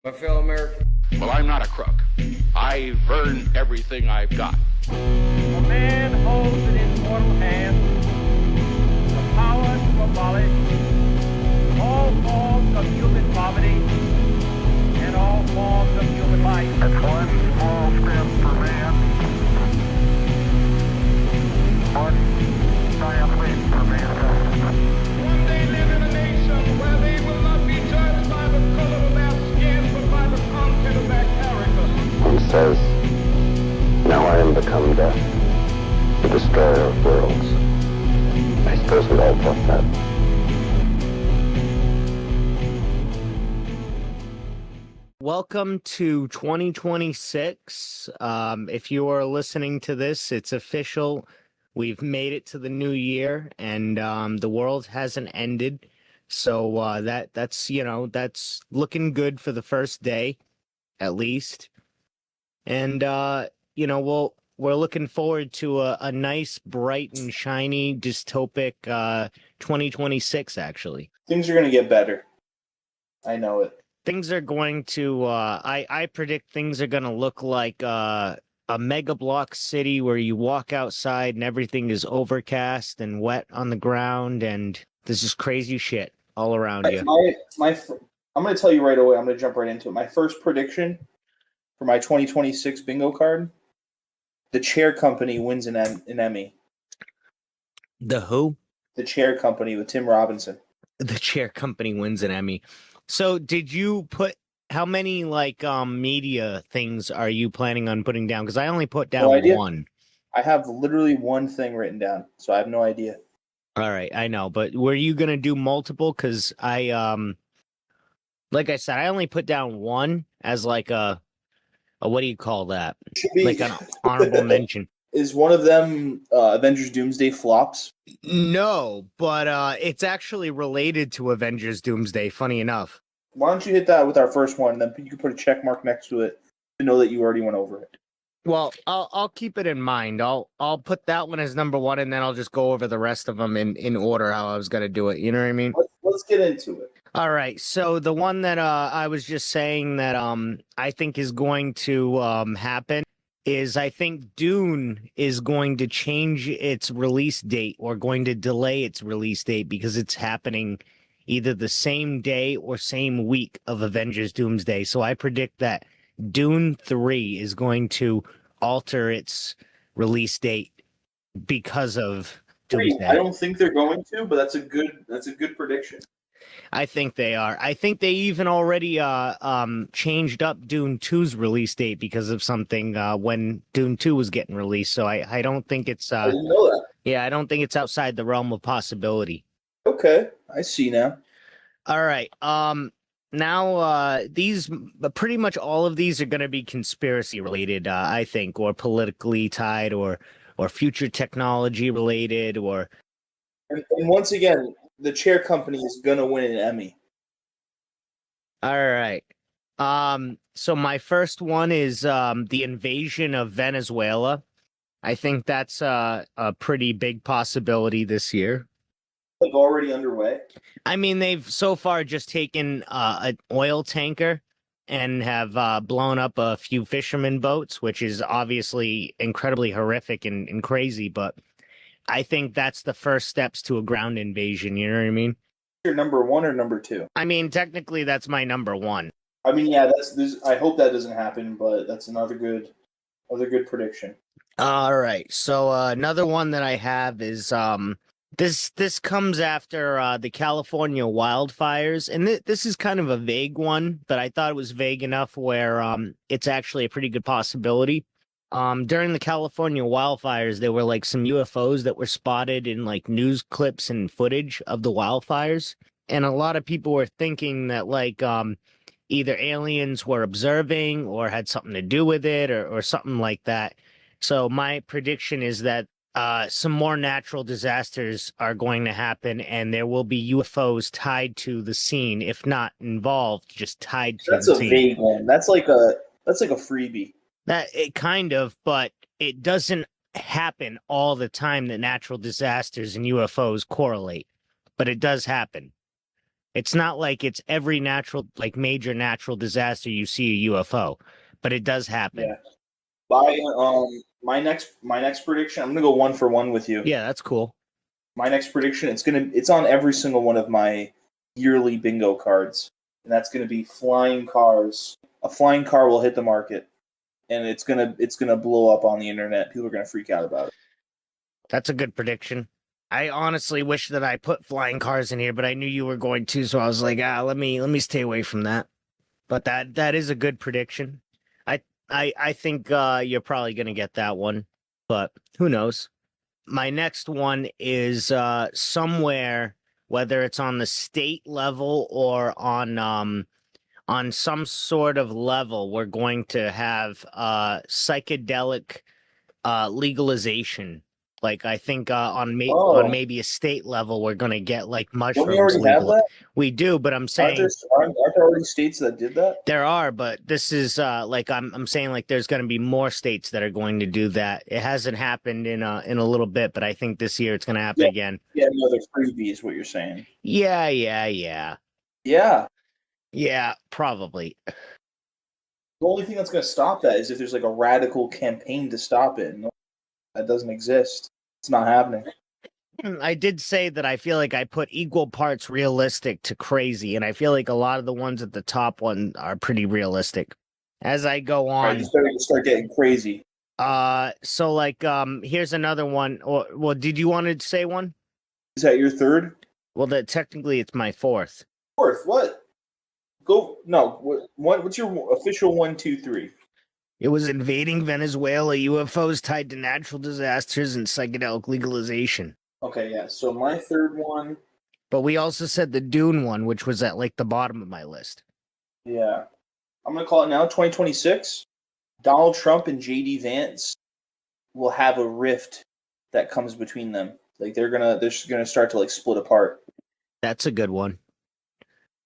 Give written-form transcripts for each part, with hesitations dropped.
My fellow Americans. Well, I'm not a crook. I've earned everything I've got. A man holds in his mortal hand the power to abolish all forms of human poverty and all forms of human life. That's one small step for man, one giant leap for mankind. One day live in a nation where they will not be judged by the color of their skin, but by the content of their character. He says, now I am become death, the destroyer of worlds. I suppose we all thought that. Welcome to 2026. If you are listening to this, it's official. We've made it to the new year, and the world hasn't ended. So that's looking good for the first day, at least. And we're looking forward to a nice, bright and shiny, dystopic 2026 . Actually, things are going to get better. I know it. Things are going to, I predict things are going to look like a mega block city where you walk outside and everything is overcast and wet on the ground, and there's just crazy shit all around you. I'm going to tell you right away. I'm going to jump right into it. My first prediction for my 2026 bingo card, the Chair Company wins an Emmy. The who? The Chair Company with Tim Robinson. The Chair Company wins an Emmy. So did you put, how many media things are you planning on putting down? Because I only put down one. I have literally one thing written down, so I have no idea. All right, I know, but were you going to do multiple? Because like I said, I only put down one as like a what do you call that? Like an honorable mention. Is one of them Avengers Doomsday flops? No, but it's actually related to Avengers Doomsday, funny enough. Why don't you hit that with our first one, and then you can put a check mark next to it to know that you already went over it. Well, I'll keep it in mind. I'll put that one as number one, and then I'll just go over the rest of them in order how I was going to do it. You know what I mean? Let's get into it. All right. So the one that I was just saying that I think is going to happen is I think Dune is going to change its release date or going to delay its release date because it's happening either the same day or same week of Avengers Doomsday. So I predict that Dune 3 is going to alter its release date because of Doomsday. I don't think they're going to, but that's a good prediction. I think they are. I think they even already changed up Dune 2's release date because of something when Dune 2 was getting released. So I don't think it's I didn't know that. Yeah, I don't think it's outside the realm of possibility. Okay, I see now. All right. Now these pretty much all of these are going to be conspiracy related, I think, or politically tied or future technology related or and once again, the Chair Company is gonna win an Emmy. All right. So my first one is the invasion of Venezuela. I think that's a pretty big possibility this year. Like already underway. I mean, they've so far just taken an oil tanker and have blown up a few fishermen boats, which is obviously incredibly horrific and crazy, but I think that's the first steps to a ground invasion. You know what I mean? Your number one or number two? I mean, technically, that's my number one. I mean, yeah, I hope that doesn't happen, but that's another good prediction. All right. So another one that I have is this comes after the California wildfires, and this is kind of a vague one, but I thought it was vague enough where it's actually a pretty good possibility. During the California wildfires, there were like some UFOs that were spotted in like news clips and footage of the wildfires. And a lot of people were thinking that like either aliens were observing or had something to do with it or something like that. So my prediction is that some more natural disasters are going to happen and there will be UFOs tied to the scene, if not involved, just tied to the scene. That's a vague one. That's like a freebie. That it kind of, but it doesn't happen all the time that natural disasters and UFOs correlate, but it does happen. It's not like it's every major natural disaster you see a UFO, but it does happen. Yeah. My next prediction, I'm gonna go 1 for 1 with you. Yeah, that's cool. My next prediction, it's on every single one of my yearly bingo cards, and that's gonna be flying cars. A flying car will hit the market, and it's gonna blow up on the internet. People are gonna freak out about it. That's a good prediction. I honestly wish that I put flying cars in here, but I knew you were going to, so I was like, let me stay away from that. But that is a good prediction. I think you're probably gonna get that one, but who knows? My next one is somewhere, whether it's on the state level or on some sort of level, we're going to have psychedelic legalization. Like I think on maybe a state level, we're gonna get like Don't mushrooms we already have legal. that? We do, but I'm Aren't saying there already states that did that? there are, but this is like I'm saying like there's gonna be more states that are going to do that. It hasn't happened in a little bit, but I think this year it's gonna happen again. Yeah, another freebie is what you're saying. Yeah, probably. The only thing that's gonna stop that is if there's like a radical campaign to stop it. No, that doesn't exist. It's not happening. I did say that I feel like I put equal parts realistic to crazy, and I feel like a lot of the ones at the top one are pretty realistic. As I go All right, on, you start getting crazy. so like here's another one. Well, did you want to say one? Is that your third? Well, that technically it's my fourth. Fourth? What? Go no. What's your official 1, 2, 3? It was invading Venezuela, UFOs tied to natural disasters, and psychedelic legalization. Okay, yeah. So my third one. But we also said the Dune one, which was at like the bottom of my list. Yeah, I'm gonna call it now. 2026. Donald Trump and JD Vance will have a rift that comes between them. Like they're gonna start to like split apart. That's a good one.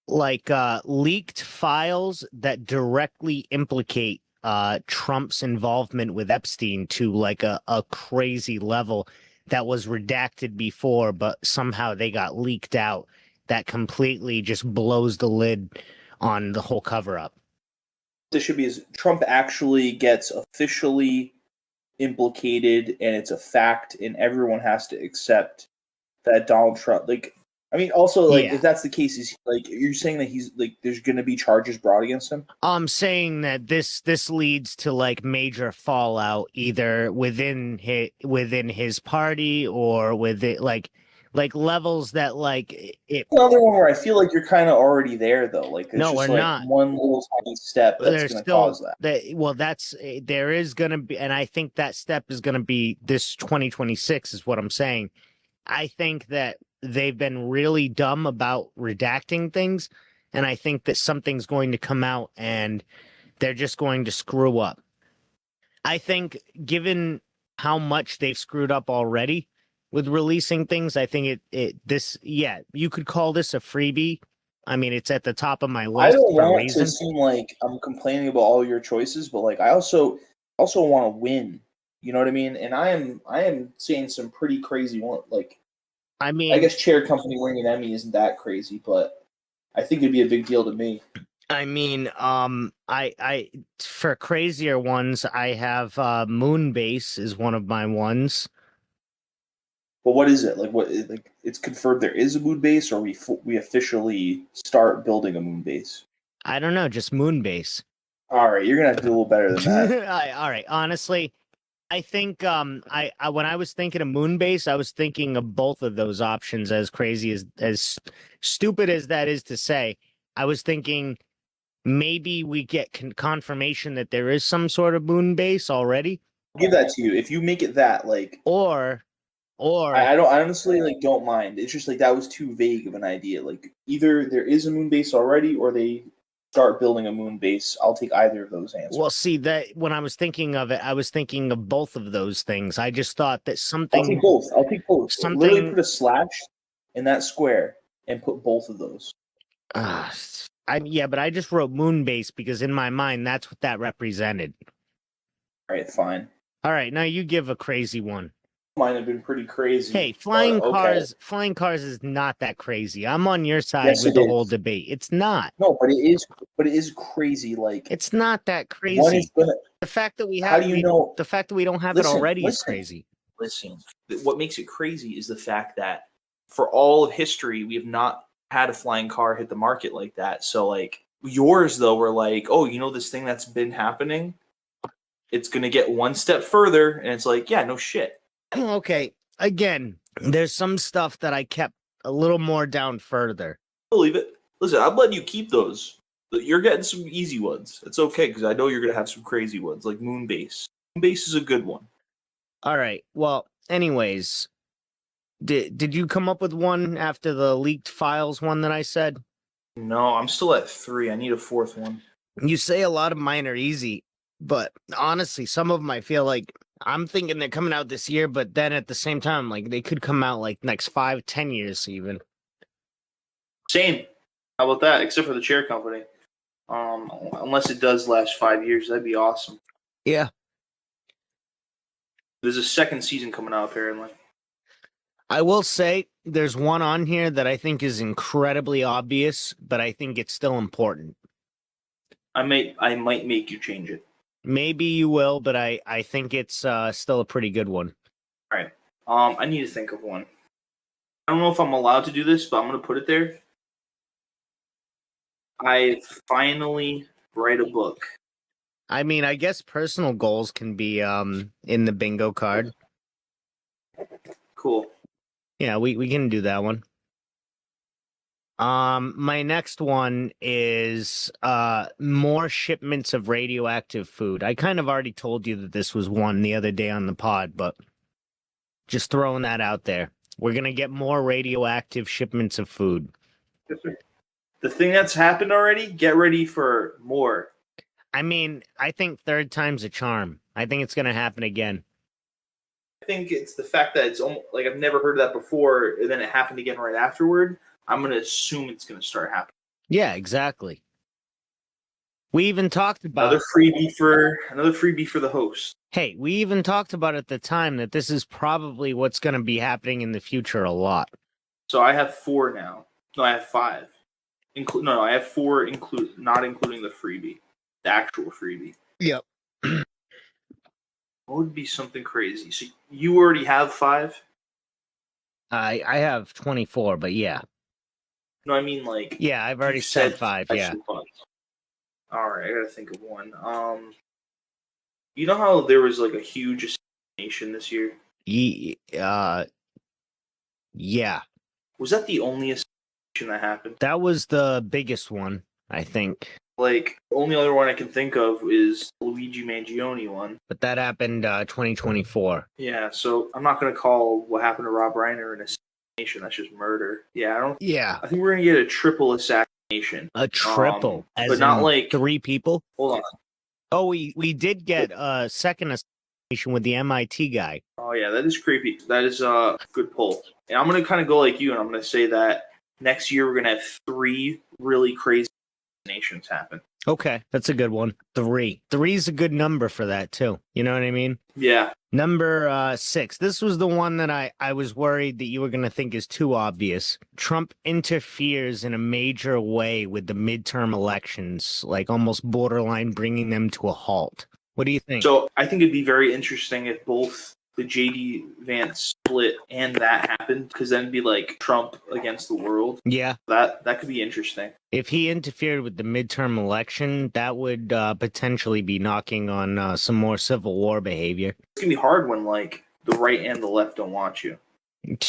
Like leaked files that directly implicate Trump's involvement with Epstein to like a crazy level that was redacted before, but somehow they got leaked out. That completely just blows the lid on the whole cover up. This should be is Trump actually gets officially implicated, and it's a fact, and everyone has to accept that Donald Trump. Like, I mean, also like if that's the case, is like you're saying that he's like there's going to be charges brought against him. I'm saying that this leads to like major fallout either within his party or with it like levels that like it. Another one where I feel like you're kind of already there though. Like there's No, just we're like not. one little tiny step that's There's going to still cause that. there is going to be, and I think that step is going to be this 2026 is what I'm saying. I think that they've been really dumb about redacting things, and I think that something's going to come out and they're just going to screw up. I think given how much they've screwed up already with releasing things, I think you could call this a freebie. I mean, it's at the top of my list I don't for a want reason. to seem like I'm complaining about all your choices, but like I also want to win. You know what I mean? And I am seeing some pretty crazy one. Like I mean, I guess Chair Company winning an Emmy isn't that crazy, but I think it'd be a big deal to me. I mean, I for crazier ones, I have Moonbase is one of my ones. But what is it? Like it's confirmed there is a moon base, or we officially start building a moon base? I don't know, just Moonbase. All right, you're gonna have to do a little better than that. All right, honestly, I think I when I was thinking of Moonbase, I was thinking of both of those options. As crazy as stupid as that is to say, I was thinking maybe we get confirmation that there is some sort of Moonbase already. I'll give that to you if you make it that like. Or I don't. I honestly like don't mind. It's just like that was too vague of an idea. Like either there is a moon base already, or they start building a moon base. I'll take either of those answers. Well, see that when I was thinking of it, I was thinking of both of those things. I just thought that something. I'll take both. Something. Literally put a slash in that square and put both of those. Yeah, but I just wrote Moonbase because in my mind that's what that represented. All right, fine. All right, now you give a crazy one. Mine have been pretty crazy. Hey, but flying okay. cars is not that crazy. I'm on your side Yes, with it the whole is. debate. It's not. No, but it is. But it is crazy. Like It's not that one is crazy. gonna. The fact that we How do you know? the fact that we don't have it Listen, already is listen, crazy. Listen, what makes it crazy is the fact that for all of history, we have not had a flying car hit the market like that. So, like, yours, though, were like, oh, you know, this thing that's been happening, it's going to get one step further. And it's like, yeah, no shit. Okay, again, there's some stuff that I kept a little more down further. Believe it. Listen, I'm letting you keep those. You're getting some easy ones. It's okay because I know you're going to have some crazy ones, like Moonbase. Moonbase is a good one. All right. Well, anyways, did you come up with one after the leaked files one that I said? No, I'm still at 3. I need a 4th one. You say a lot of mine are easy, but honestly, some of them I feel like I'm thinking they're coming out this year, but then at the same time, like they could come out like next 5-10 years even. Same. How about that? Except for the chair company. Unless it does last 5 years, that'd be awesome. Yeah. There's a 2nd season coming out apparently. I will say there's one on here that I think is incredibly obvious, but I think it's still important. I might make you change it. Maybe you will, but I think it's still a pretty good one. All right. I need to think of one. I don't know if I'm allowed to do this, but I'm gonna put it there. I finally write a book. I mean, I guess personal goals can be in the bingo card. Cool. Yeah, we can do that one. My next one is more shipments of radioactive food. I kind of already told you that this was one the other day on the pod, but just throwing that out there. We're gonna get more radioactive shipments of food. The thing that's happened already, get ready for more. I mean, I think third time's a charm. I think it's gonna happen again. I think it's the fact that it's almost like I've never heard that before, and then it happened again right afterward. I'm gonna assume it's gonna start happening. Yeah, exactly. We even talked about Another freebie for the host. Hey, we even talked about at the time that this is probably what's going to be happening in the future a lot. So I have 4 now. No, I have 5. No, I have 4, not including the freebie, the actual freebie. Yep. What would be something crazy? So you already have 5? I have 24, but yeah. No, I mean like. Yeah, I've already you said 5, yeah. All right, I gotta think of one. You know how there was like a huge assassination this year? Yeah. Was that the only assassination that happened? That was the biggest one, I think. Like, the only other one I can think of is the Luigi Mangione one. But that happened 2024. Yeah, so I'm not gonna call what happened to Rob Reiner an assassination. That's just murder. Yeah, I think we're gonna get a triple assassination. A triple, as but not in like 3 people. Hold on. Oh, we did get a second assassination with the MIT guy. Oh yeah, that is creepy. That is a good pull. And I'm gonna kind of go like you, and I'm gonna say that next year we're gonna have 3 really crazy assassinations happen. Okay, that's a good one. 3. 3 is a good number for that too. You know what I mean? Yeah. Number 6. This was the one that I was worried that you were going to think is too obvious. Trump interferes in a major way with the midterm elections, like almost borderline bringing them to a halt. What do you think? So I think it'd be very interesting if both the JD Vance split and that happened, because then it'd be like Trump against the world. Yeah. That could be interesting. If he interfered with the midterm election, that would potentially be knocking on some more Civil War behavior. It's going to be hard when like the right and the left don't want you.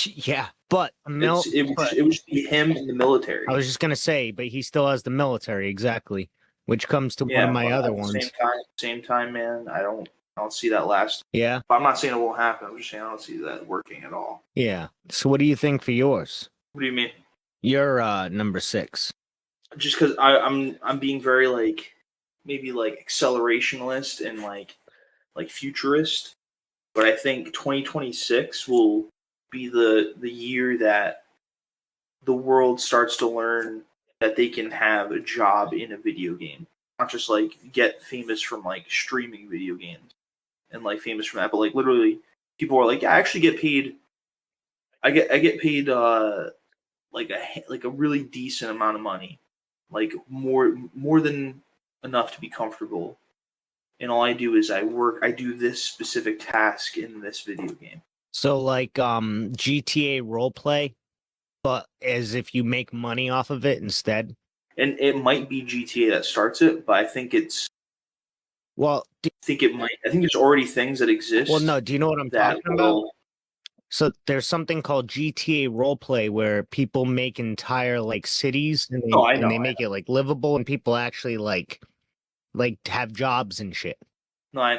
Yeah, but it would be him in the military. I was just going to say, but he still has the military, exactly, which comes to one of my other ones. Same time, man, I don't see that last. Yeah. I'm not saying it won't happen. I'm just saying I don't see that working at all. Yeah. So what do you think for yours? What do you mean? You're number 6. Just because I'm being very like maybe like accelerationist and like futurist, but I think 2026 will be the year that the world starts to learn that they can have a job in a video game, not just like get famous from like streaming video games and like famous from that, but like literally people are like, yeah, I actually get paid. I get paid like a really decent amount of money, like more than enough to be comfortable. And all I do is I do this specific task in this video game. So like GTA roleplay, but as if you make money off of it instead. And it might be GTA that starts it, but I think it's Well, I think there's already things that exist. well, no. Do you know what I'm that talking about? will, So there's something called GTA roleplay where people make entire like cities and Oh, I know, they make it like livable and people actually like have jobs and shit. No, I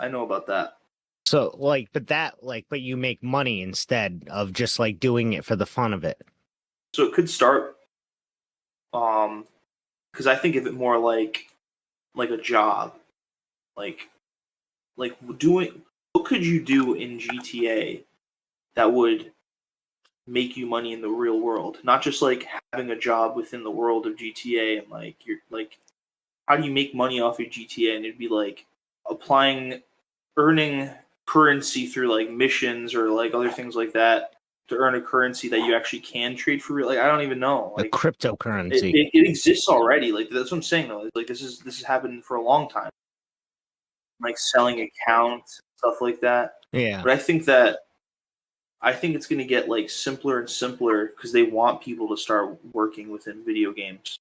know about that. So like, but you make money instead of just like doing it for the fun of it. So it could start, because I think of it more like a job, like doing. What could you do in GTA that would make you money in the real world? Not just like having a job within the world of GTA and like you're like, how do you make money off of GTA? And it'd be like earning currency through like missions or like other things like that to earn a currency that you actually can trade for real. Like I don't even know. The Like cryptocurrency. it exists already. Like that's what I'm saying though. Like this has happened for a long time. Like selling accounts, stuff like that. Yeah. But I think it's going to get like simpler and simpler because they want people to start working within video games.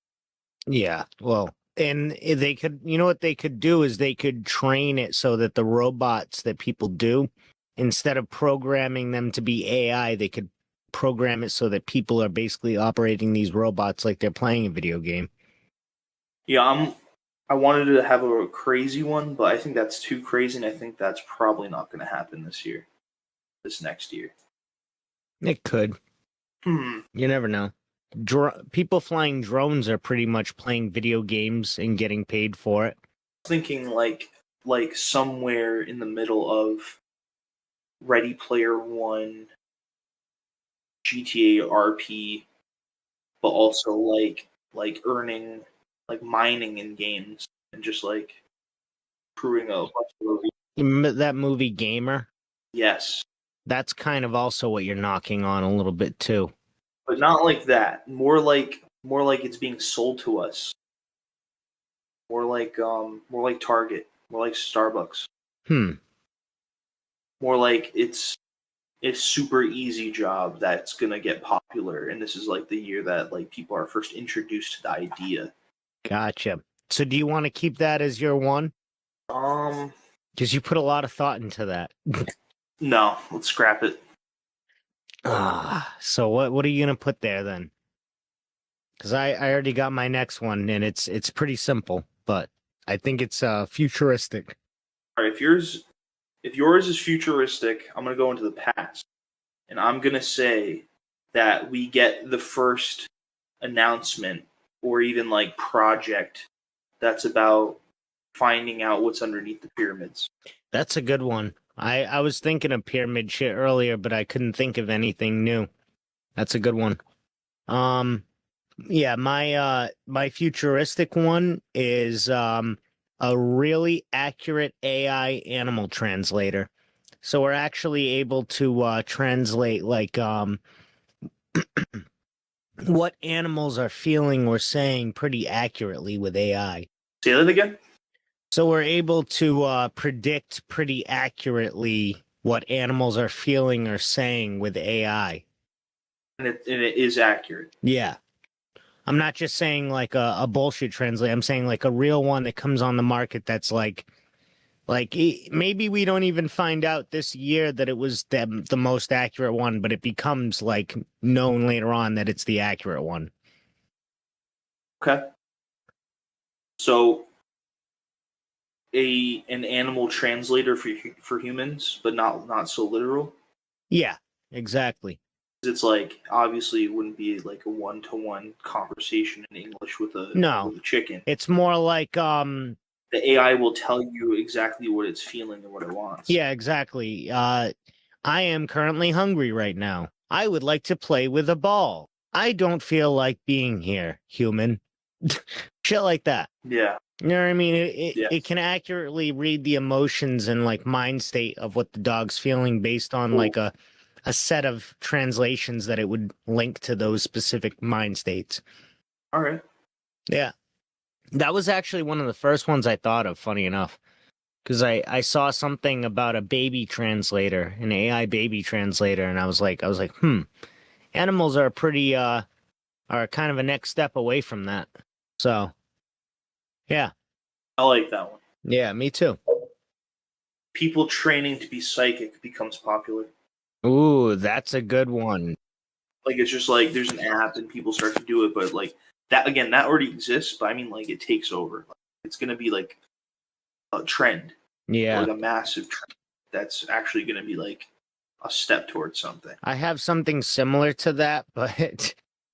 Yeah. Well, and they could, you know what they could do is they could train it so that the robots that people do, instead of programming them to be AI, they could program it so that people are basically operating these robots like they're playing a video game. Yeah, I wanted to have a crazy one, but I think that's too crazy, and I think that's probably not going to happen this next year. It could. You never know. People flying drones are pretty much playing video games and getting paid for it. Thinking like somewhere in the middle of Ready Player One, GTA RP, but also like earning like mining in games and just like crewing a bunch of those. Remember that movie Gamer? Yes, That's kind of also what you're knocking on a little bit too. but not like that. More like it's being sold to us. More like Target. More like Starbucks. More like it's super easy job that's gonna get popular, and this is like the year that like people are first introduced to the idea. Gotcha. So do you want to keep that as your one? Because you put a lot of thought into that. No, let's scrap it. So what are you gonna put there then? Because I already got my next one, and it's pretty simple, but I think it's futuristic. All right, if yours is futuristic, I'm gonna go into the past, and I'm gonna say that we get the first announcement or even like project that's about finding out what's underneath the pyramids. That's a good one. I was thinking of pyramid shit earlier, but I couldn't think of anything new. That's a good one. Yeah, my futuristic one is a really accurate AI animal translator. So we're actually able to translate like what animals are feeling or saying pretty accurately with AI. Say that again. So we're able to predict pretty accurately what animals are feeling or saying with AI. And it is accurate. Yeah. I'm not just saying like a bullshit translate. I'm saying like a real one that comes on the market that's like maybe we don't even find out this year that it was the most accurate one, but it becomes like known later on that it's the accurate one. Okay. So an animal translator for humans, but not so literal. Yeah, exactly. It's like obviously it wouldn't be like a one-to-one conversation in English with a chicken. It's more like the AI will tell you exactly what it's feeling and what it wants. Yeah, exactly. I am currently hungry right now. I would like to play with a ball. I don't feel like being here, human. Shit like that. Yeah. You know what I mean? It Yes. can accurately read the emotions and like mind state of what the dog's feeling based on Cool. like a set of translations that it would link to those specific mind states. All right. Yeah. That was actually one of the first ones I thought of, funny enough. Because I saw something about a baby translator, an AI baby translator, and I was like, animals are pretty are kind of a next step away from that. So yeah. I like that one. Yeah, me too. People training to be psychic becomes popular. Ooh, that's a good one. Like it's just like there's an app and people start to do it, but like that again, that already exists. But I mean, like it takes over. Like, it's gonna be like a trend, Yeah. like a massive trend. That's actually gonna be like a step towards something. I have something similar to that, but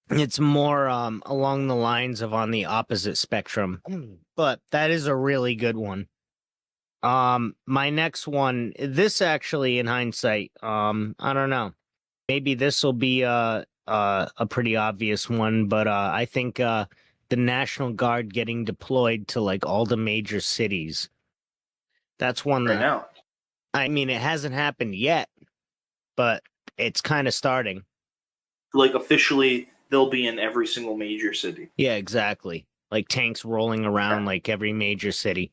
it's more along the lines of on the opposite spectrum. But that is a really good one. My next one, this actually in hindsight, I don't know. Maybe this will be a pretty obvious one, but I think the National Guard getting deployed to like all the major cities. That's one Right that now, I mean it hasn't happened yet, but it's kind of starting. like officially, they'll be in every single major city. Yeah, exactly. Like tanks rolling around Yeah. like every major city.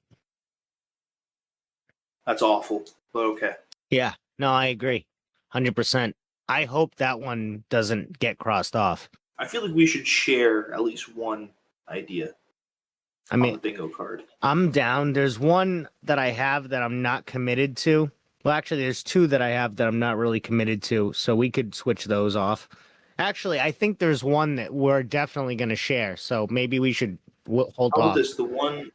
That's awful, but okay. Yeah, no, I agree. 100%. I hope that one doesn't get crossed off. I feel like we should share at least one idea I on mean, the bingo card. I'm down. There's one that I have that I'm not committed to. Well, actually, there's two that I have that I'm not really committed to, so we could switch those off. Actually, I think there's one that we're definitely going to share, so maybe we should hold How about off. this? The one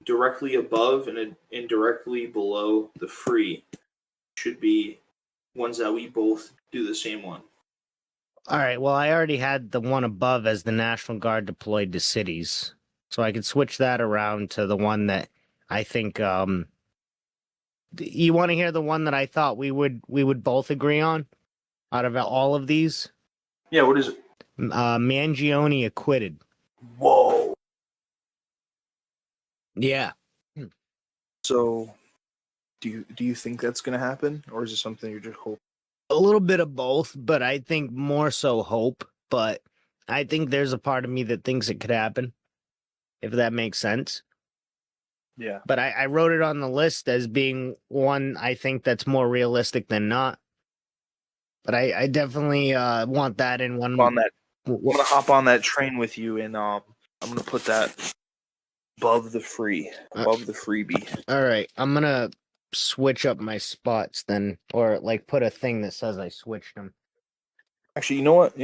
directly above and indirectly below the free should be ones that we both do the same one. All right, well, I already had the one above as the National Guard deployed to cities, so I could switch that around to the one that I think. You want to hear the one that I thought we would both agree on out of all of these? Yeah, what is it? Mangione acquitted. Whoa. Yeah. So, do you think that's gonna happen, or is it something you're just hoping? A little bit of both, but I think more so hope. But I think there's a part of me that thinks it could happen, if that makes sense. Yeah. But I wrote it on the list as being one I think that's more realistic than not. But I definitely want that in one. On that, I'm gonna hop on that train with you, and I'm gonna put that above the freebie. All right, I'm gonna switch up my spots then, or like put a thing that says I switched them. Actually, you know what?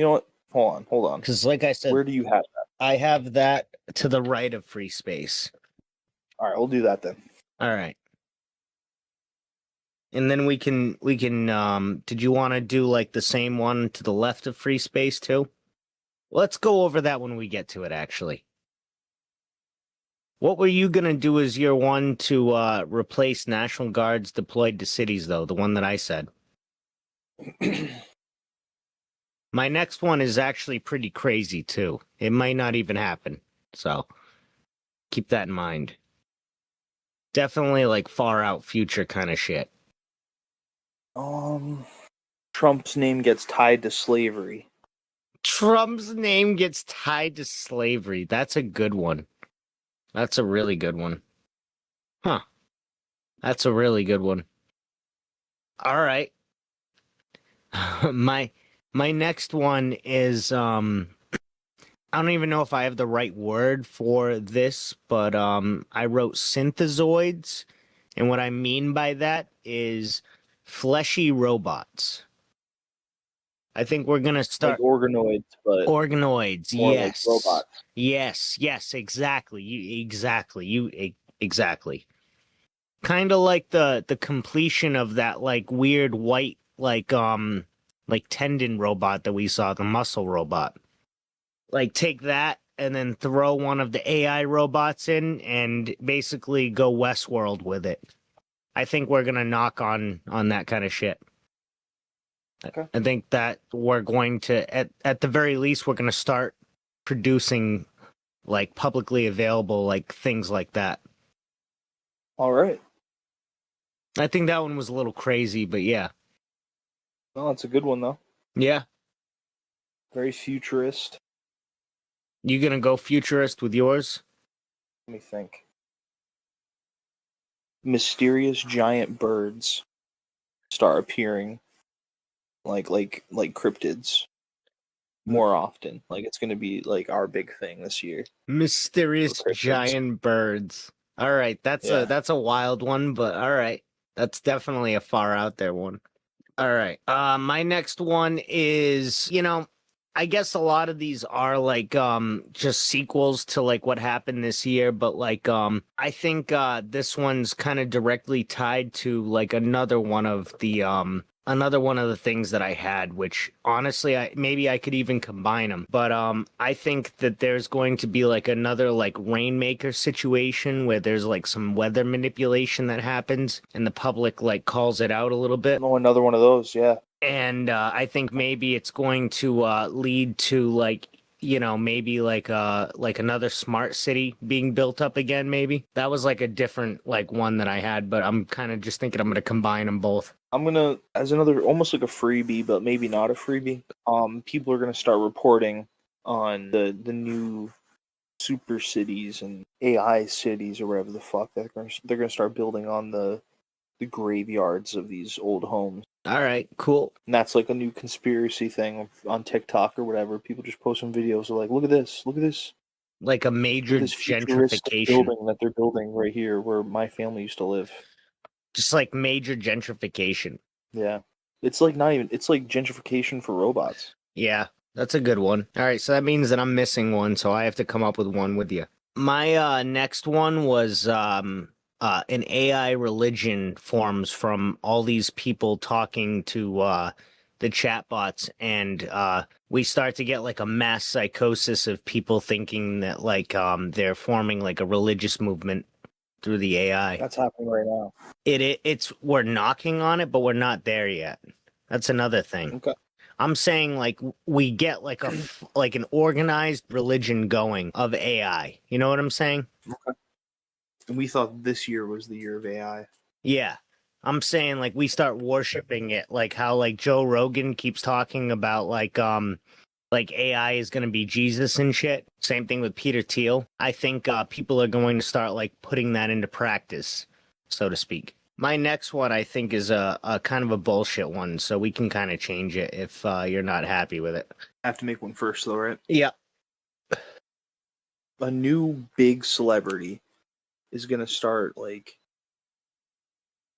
Hold on. Because like I said, Where do you have that? I have that to the right of free space. All right, we'll do that then. All right. And then we can did you want to do like the same one to the left of free space too? Let's go over that when we get to it actually. What were you going to do as your one to replace National Guards deployed to cities though, the one that I said? My next one is actually pretty crazy too. It might not even happen. So keep that in mind. Definitely like far out future kind of shit. Trump's name gets tied to slavery. Trump's name gets tied to slavery. That's a good one. That's a really good one. Huh. That's a really good one. All right. My next one is I don't even know if I have the right word for this, but I wrote synthezoids, and what I mean by that is fleshy robots. I think we're gonna start Like organoids, but organoids. more Yes, like robots. yes, exactly. Exactly. Kind of like the completion of that like weird white like tendon robot that we saw, the muscle robot. Like take that and then throw one of the AI robots in and basically go Westworld with it. I think we're gonna knock on that kind of shit. Okay. I think that we're going to at the very least we're gonna start producing like publicly available, like things like that. All right. I think that one was a little crazy, but yeah. No, it's a good one though. Yeah. Very futurist. You gonna go futurist with yours? Let me think. Mysterious giant birds start appearing like cryptids more often. Like it's gonna be like our big thing this year. Mysterious For cryptids. giant birds. All right, that's Yeah. a wild one, but all right. That's definitely a far out there one. All right. My next one is, I guess a lot of these are like just sequels to like what happened this year, but like I think this one's kind of directly tied to like another one of the things that I had, which honestly maybe I could even combine them. But I think that there's going to be like another like rainmaker situation where there's like some weather manipulation that happens and the public like calls it out a little bit. Oh, another one of those, yeah. And I think maybe it's going to lead to like maybe like another smart city being built up again. Maybe that was like a different like one that I had, but I'm kind of just thinking I'm gonna combine them both. I'm gonna, as another, almost like a freebie, but maybe not a freebie. People are gonna start reporting on the new super cities and AI cities or whatever the fuck they're gonna start building on the graveyards of these old homes. All right, cool. And that's like a new conspiracy thing on TikTok or whatever. People just post some videos of like, look at this, Like a major this futuristic gentrification. building that they're building right here where my family used to live. Just like major gentrification. Yeah. It's like not even, it's like gentrification for robots. Yeah, that's a good one. All right, so that means that I'm missing one, so I have to come up with one with you. My next one was an AI religion forms from all these people talking to the chatbots, and we start to get like a mass psychosis of people thinking that like they're forming like a religious movement through the AI. That's happening right now. It's we're knocking on it, but we're not there yet. That's another thing. Okay. I'm saying like we get like like an organized religion going of AI. You know what I'm saying? Okay. And we thought this year was the year of AI. Yeah. I'm saying like we start worshiping it, like how like Joe Rogan keeps talking about like AI is going to be Jesus and shit. Same thing with Peter Thiel. I think people are going to start like putting that into practice, so to speak. My next one I think is a kind of a bullshit one, so we can kind of change it if you're not happy with it. I have to make one first though, right? Yeah. A new big celebrity is gonna start like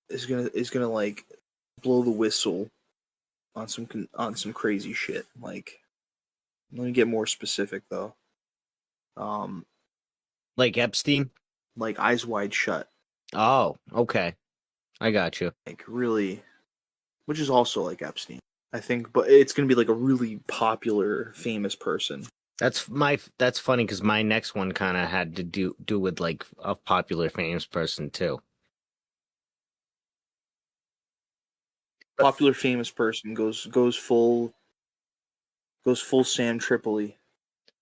is gonna like blow the whistle on some crazy shit. Like, let me get more specific though. Like Epstein? Like Eyes Wide Shut. Oh, okay. I got you. Like really, which is also like Epstein, I think, but it's gonna be like a really popular, famous person. That's funny because my next one kind of had to do with like a popular famous person too. Popular famous person goes full Sam Tripoli.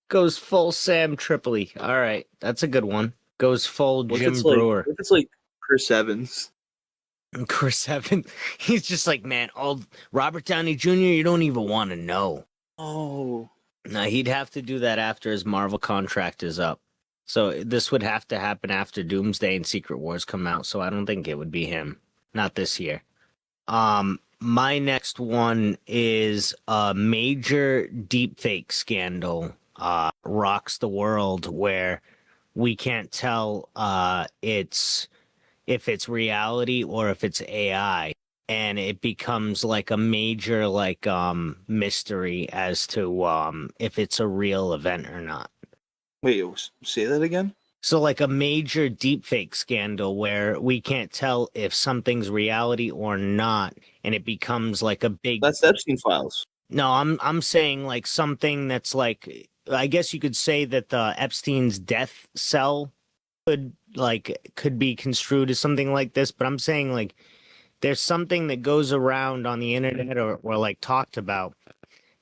Goes full Sam Tripoli. All right, that's a good one. Goes full What if Jim it's Brewer. What if it's like Chris Evans? Chris Evans. He's just like, man, old Robert Downey Jr. You don't even want to know. Oh, No, he'd have to do that after his Marvel contract is up. So this would have to happen after Doomsday and Secret Wars come out. So I don't think it would be him. Not this year. My next one is a major deepfake scandal rocks the world where we can't tell if it's reality or if it's AI. And it becomes like a major like mystery as to if it's a real event or not. wait, say that again. So like a major deepfake scandal where we can't tell if something's reality or not, and it becomes like a big. That's the Epstein files. No, I'm saying like something that's like, I guess you could say that the Epstein's death cell could be construed as something like this, but I'm saying like there's something that goes around on the internet or like talked about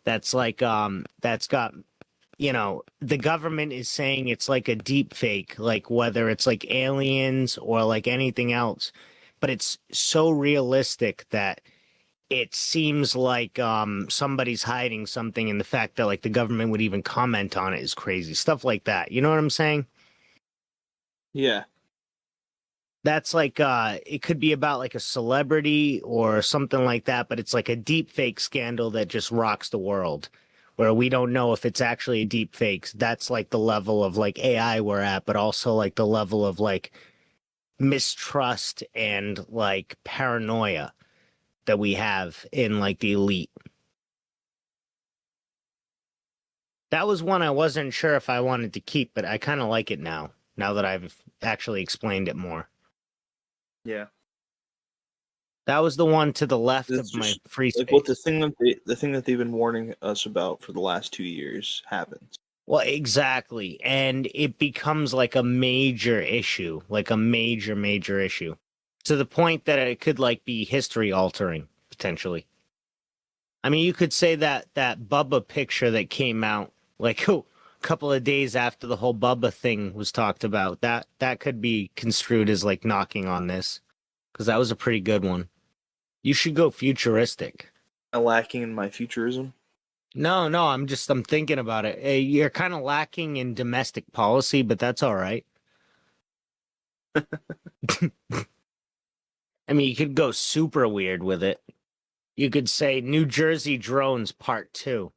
that's like that's got you know, the government is saying it's like a deep fake, like whether it's like aliens or like anything else, but it's so realistic that it seems like somebody's hiding something, and the fact that like the government would even comment on it is crazy. Stuff like that. You know what I'm saying? Yeah. That's like it could be about like a celebrity or something like that, but it's like a deep fake scandal that just rocks the world, where we don't know if it's actually a deep fake. That's like the level of like AI we're at, but also like the level of like mistrust and like paranoia that we have in like the elite. That was one I wasn't sure if I wanted to keep, but I kind of like it now that I've actually explained it more. Yeah. That was the one to the left It's of my just free space. like what the thing that they've been warning us about for the last 2 years happens. Well, exactly. And it becomes like a major issue, like a major issue, to the point that it could like be history altering potentially. I mean, you could say that that Bubba picture that came out like a couple of days after the whole Bubba thing was talked about, that could be construed as like knocking on this, because that was a pretty good one. You should go futuristic. Lacking in my futurism. No, I'm thinking about it. You're kind of lacking in domestic policy, but that's all right. I mean, you could go super weird with it. You could say New Jersey Drones Part 2.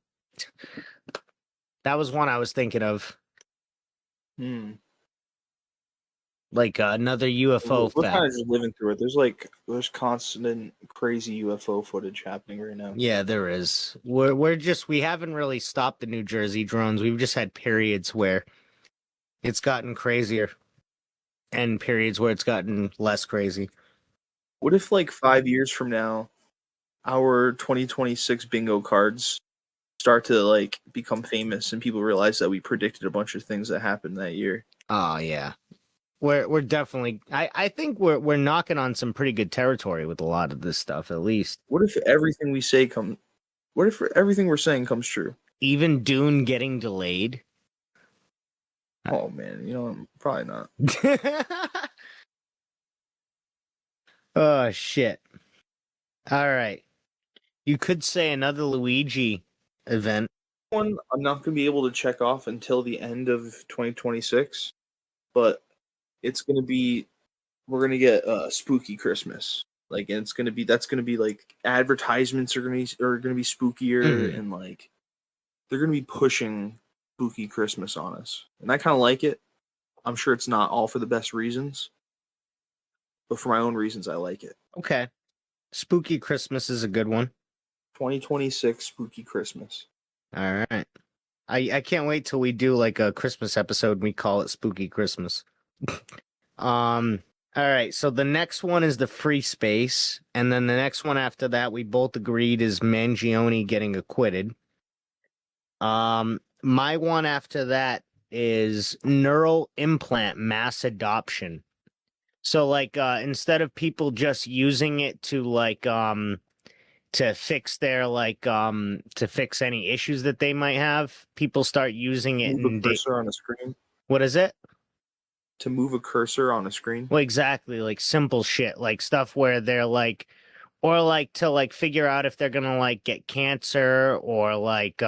That was one I was thinking of. Like another UFO We're fact. kind of just living through it. There's constant crazy UFO footage happening right now. Yeah, there is. We haven't really stopped the New Jersey drones. We've just had periods where it's gotten crazier and periods where it's gotten less crazy. What if like 5 years from now, our 2026 bingo cards start to like become famous and people realize that we predicted a bunch of things that happened that year? Oh yeah. We're definitely I think we're knocking on some pretty good territory with a lot of this stuff, at least. What if everything we're saying comes true? Even Dune getting delayed. Oh man, probably not. Oh shit. All right. You could say another Luigi event. One I'm not going to be able to check off until the end of 2026, but it's going to be we're going to get spooky Christmas. Like, and that's going to be like advertisements are going to be spookier, and like they're going to be pushing spooky Christmas on us. And I kind of like it. I'm sure it's not all for the best reasons, but for my own reasons I like it. Okay. Spooky Christmas is a good one. 2026 spooky Christmas. All right. I can't wait till we do like a Christmas episode and we call it Spooky Christmas. All right, so the next one is the free space, and then the next one after that we both agreed is Mangione getting acquitted. My one after that is neural implant mass adoption. So like instead of people just using it to like to fix their like to fix any issues that they might have, people start using it Move a cursor on a screen. What is it? To move a cursor on a screen. Well, exactly, like simple shit, like stuff where they're like, or like to like figure out if they're gonna like get cancer or like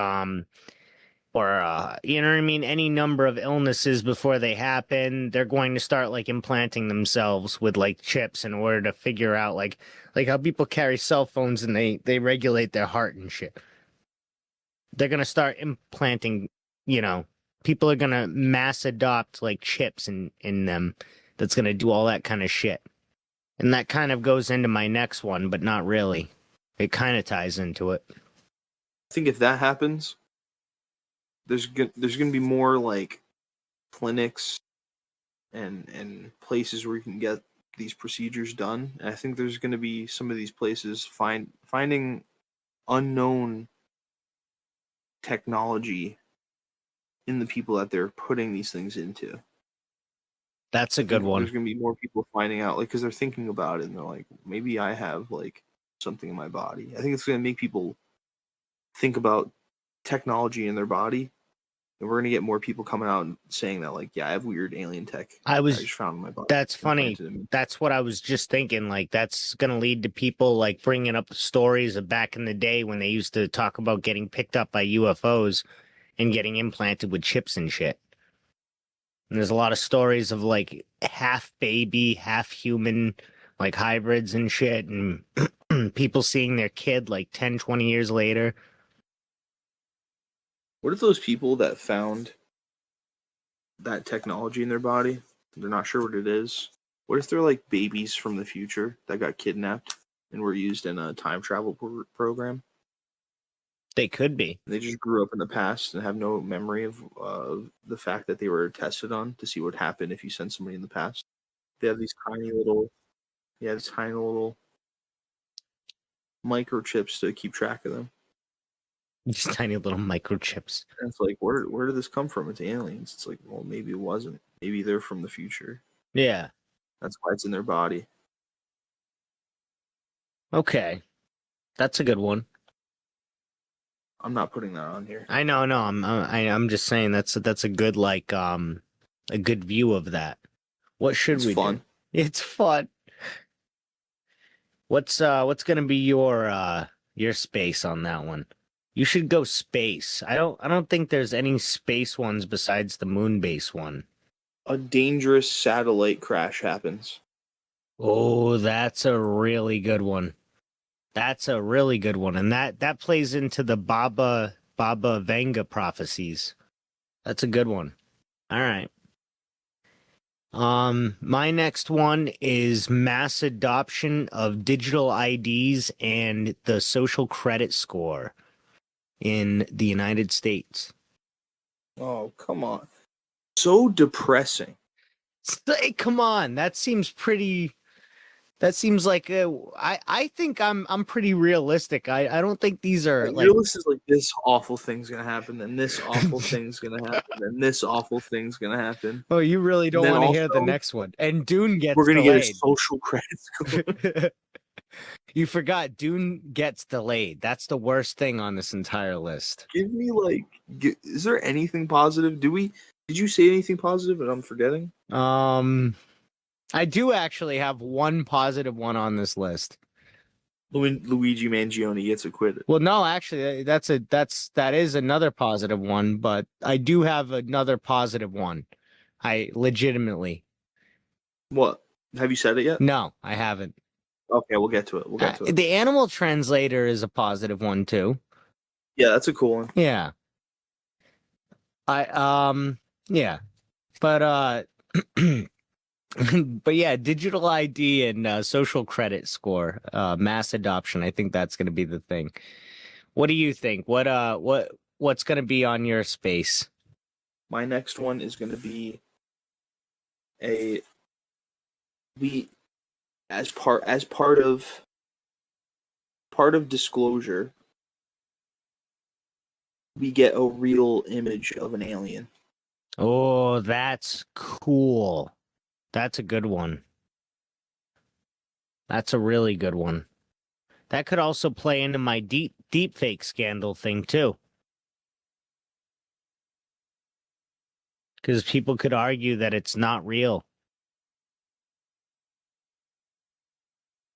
or you know what I mean, any number of illnesses before they happen. They're going to start like implanting themselves with like chips in order to figure out like how people carry cell phones and they regulate their heart and shit. They're gonna start implanting, people are gonna mass adopt like chips in them that's gonna do all that kind of shit. And that kind of goes into my next one, but not really. It kind of ties into it. I think if that happens, there's going to be more like clinics and places where you can get these procedures done. And I think there's going to be some of these places finding unknown technology in the people that they're putting these things into. That's a good one. There's going to be more people finding out, like, because they're thinking about it and they're like, maybe I have like something in my body. I think it's going to make people think about technology in their body And we're gonna get more people coming out and saying that, like, yeah, I have weird alien tech. I was- just found in my body. That's funny. implanted in me. That's what I was just thinking. Like, that's going to lead to people like bringing up stories of back in the day when they used to talk about getting picked up by UFOs and getting implanted with chips and shit. And there's a lot of stories of like half baby, half human, like hybrids and shit, and people seeing their kid like 10, 20 years later. What if those people that found that technology in their body, they're not sure what it is? What if they're like babies from the future that got kidnapped and were used in a time travel program? They could be. They just grew up in the past and have no memory of the fact that they were tested on to see what happened if you send somebody in the past. They have these tiny little microchips to keep track of them. These tiny little microchips. And it's like, where did this come from? It's aliens. It's like, well, maybe it wasn't. Maybe they're from the future. Yeah. That's why it's in their body. Okay. That's a good one. I'm not putting that on here. I know, no, I'm just saying that's a good like a good view of that. What should It's we fun. do? It's fun. What's gonna be your space on that one? You should go space. I don't think there's any space ones besides the moon base one. A dangerous satellite crash happens. Oh, that's a really good one. That's a really good one, and that plays into the Baba Vanga prophecies. That's a good one. All right. My next one is mass adoption of digital IDs and the social credit score in the United States. Oh, come on. So depressing. Hey, come on, that seems pretty. That seems like I think I'm pretty realistic. I don't think these are like Realist is like, this awful thing's gonna happen, then this awful thing's gonna happen, then this awful thing's gonna happen. Oh, you really don't then want to hear the also, next one. And Dune gets We're gonna delayed. get a social credit score. You forgot Dune gets delayed. That's the worst thing on this entire list. Give me is there anything positive? Did you say anything positive and I'm forgetting? I do actually have one positive one on this list. Luigi Mangione gets acquitted. Well, no, actually, that is another positive one, but I do have another positive one. I legitimately. What? Have you said it yet? No, I haven't. Okay, we'll get to it. The animal translator is a positive one too. Yeah, that's a cool one. Yeah. Yeah. But but yeah, digital ID and social credit score, mass adoption. I think that's going to be the thing. What do you think? What's going to be on your space? My next one is going to be as part of disclosure, we get a real image of an alien. Oh, that's cool. That's a good one. That's a really good one. That could also play into my deep fake scandal thing too. Because people could argue that it's not real.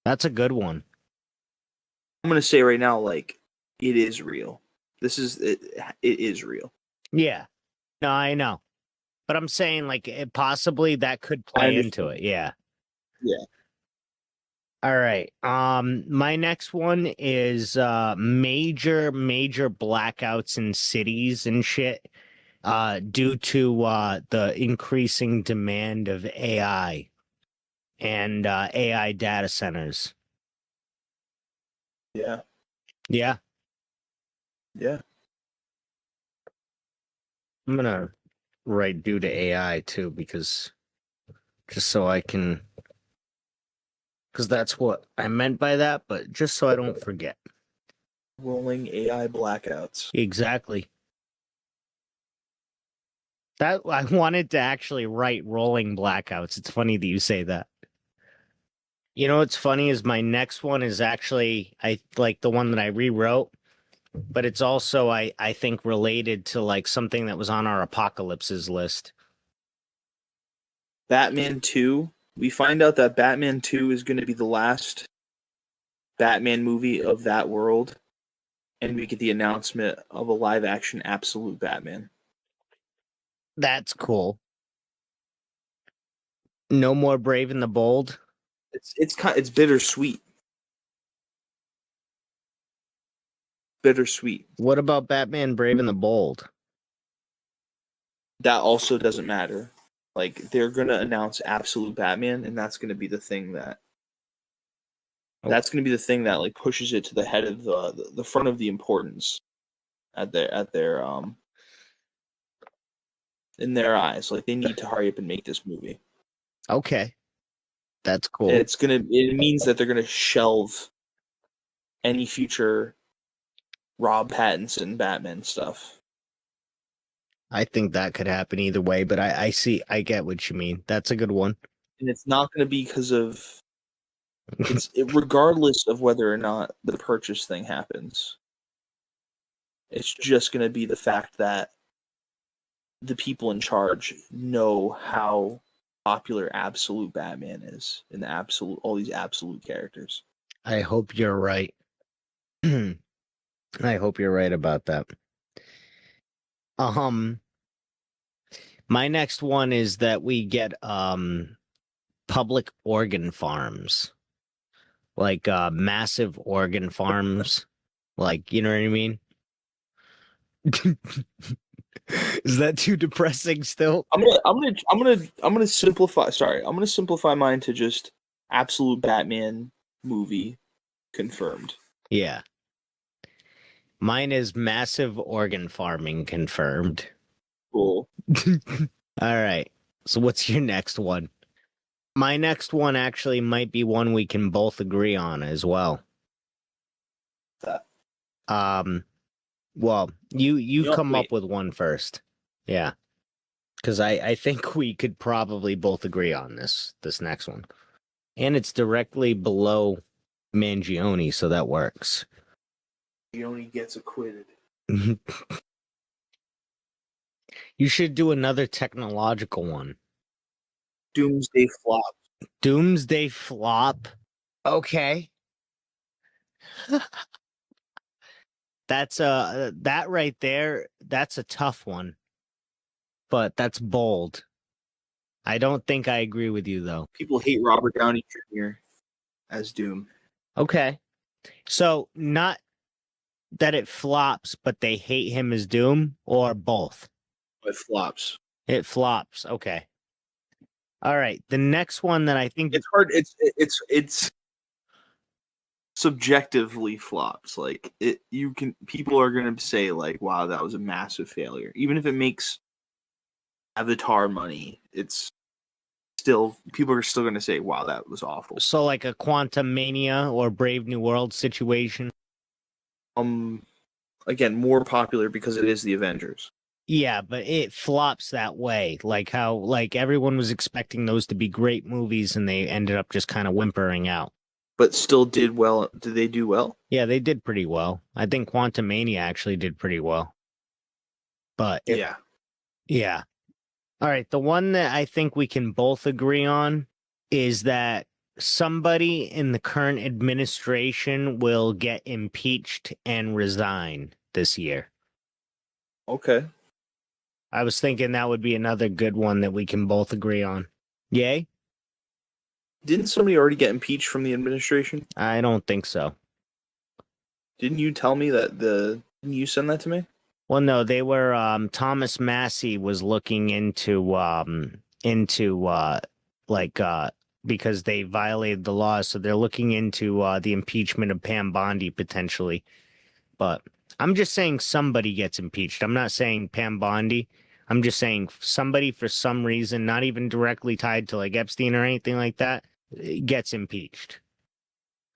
That's a good one. I'm going to say right now, like, it is real. It is real. Yeah. No, I know. But I'm saying, like, possibly that could play into it. Yeah. Yeah. All right. My next one is major blackouts in cities and shit due to the increasing demand of AI and AI data centers. Yeah. Yeah. Yeah. I'm gonna write due to AI too, because just so I can, because that's what I meant by that, but just so I don't forget. Rolling AI blackouts. Exactly. That I wanted to actually write rolling blackouts. It's funny that you say that. You know what's funny is my next one is actually I like the one that I rewrote but it's also I think related to like something that was on our apocalypses list. Batman 2. We find out that Batman 2 is going to be the last Batman movie of that world, and we get the announcement of a live-action Absolute Batman. That's cool. No more Brave and the Bold. It's bittersweet. Bittersweet. What about Batman Brave and the Bold? That also doesn't matter. Like, they're gonna announce Absolute Batman, and that's gonna be the thing that like pushes it to the head of the front of the importance at their in their eyes. Like, they need to hurry up and make this movie. Okay. That's cool. It means that they're gonna shelve any future Rob Pattinson Batman stuff. I think that could happen either way, but I get what you mean. That's a good one. And it's not going to be because of regardless of whether or not the purchase thing happens. It's just going to be the fact that the people in charge know how popular Absolute Batman is and all these absolute characters. I hope you're right. I hope you're right about that. My next one is that we get public organ farms. Like massive organ farms. Like, you know what I mean? Is that too depressing still? I'm gonna simplify. Sorry, I'm gonna simplify mine to just Absolute Batman movie confirmed. Yeah. Mine is massive organ farming confirmed. Cool. All right. So what's your next one? My next one actually might be one we can both agree on as well. That. Well, you No, come wait. up with one first. Yeah. Because I think we could probably both agree on this next one. And it's directly below Mangione, so that works. Mangione gets acquitted. You should do another technological one. Doomsday Flop. Doomsday Flop? Okay. That's that right there, that's a tough one. But that's bold. I don't think I agree with you though. People hate Robert Downey Jr. as Doom. Okay. So not that it flops, but they hate him as Doom, or both? It flops. It flops. Okay. All right. The next one that I think It's hard. It's subjectively flops. Like people are gonna say like, "Wow, that was a massive failure." Even if it makes Avatar money, it's still people are still gonna say, "Wow, that was awful." so like a Quantum Mania or Brave New World situation. Again, more popular because it is the Avengers. Yeah, but it flops that way. Like how like everyone was expecting those to be great movies and they ended up just kind of whimpering out. But still did well. Did they do well? Yeah, they did pretty well. I think Quantum Mania actually did pretty well. But yeah. All right, the one that I think we can both agree on is that somebody in the current administration will get impeached and resign this year. Okay. I was thinking that would be another good one that we can both agree on. Yay? Didn't somebody already get impeached from the administration? I don't think so. Didn't you tell me that didn't you send that to me? Well, no, they were Thomas Massey was looking into because they violated the law, so they're looking into the impeachment of Pam Bondi potentially. But I'm just saying somebody gets impeached. I'm not saying Pam Bondi. I'm just saying somebody for some reason, not even directly tied to like Epstein or anything like that, gets impeached.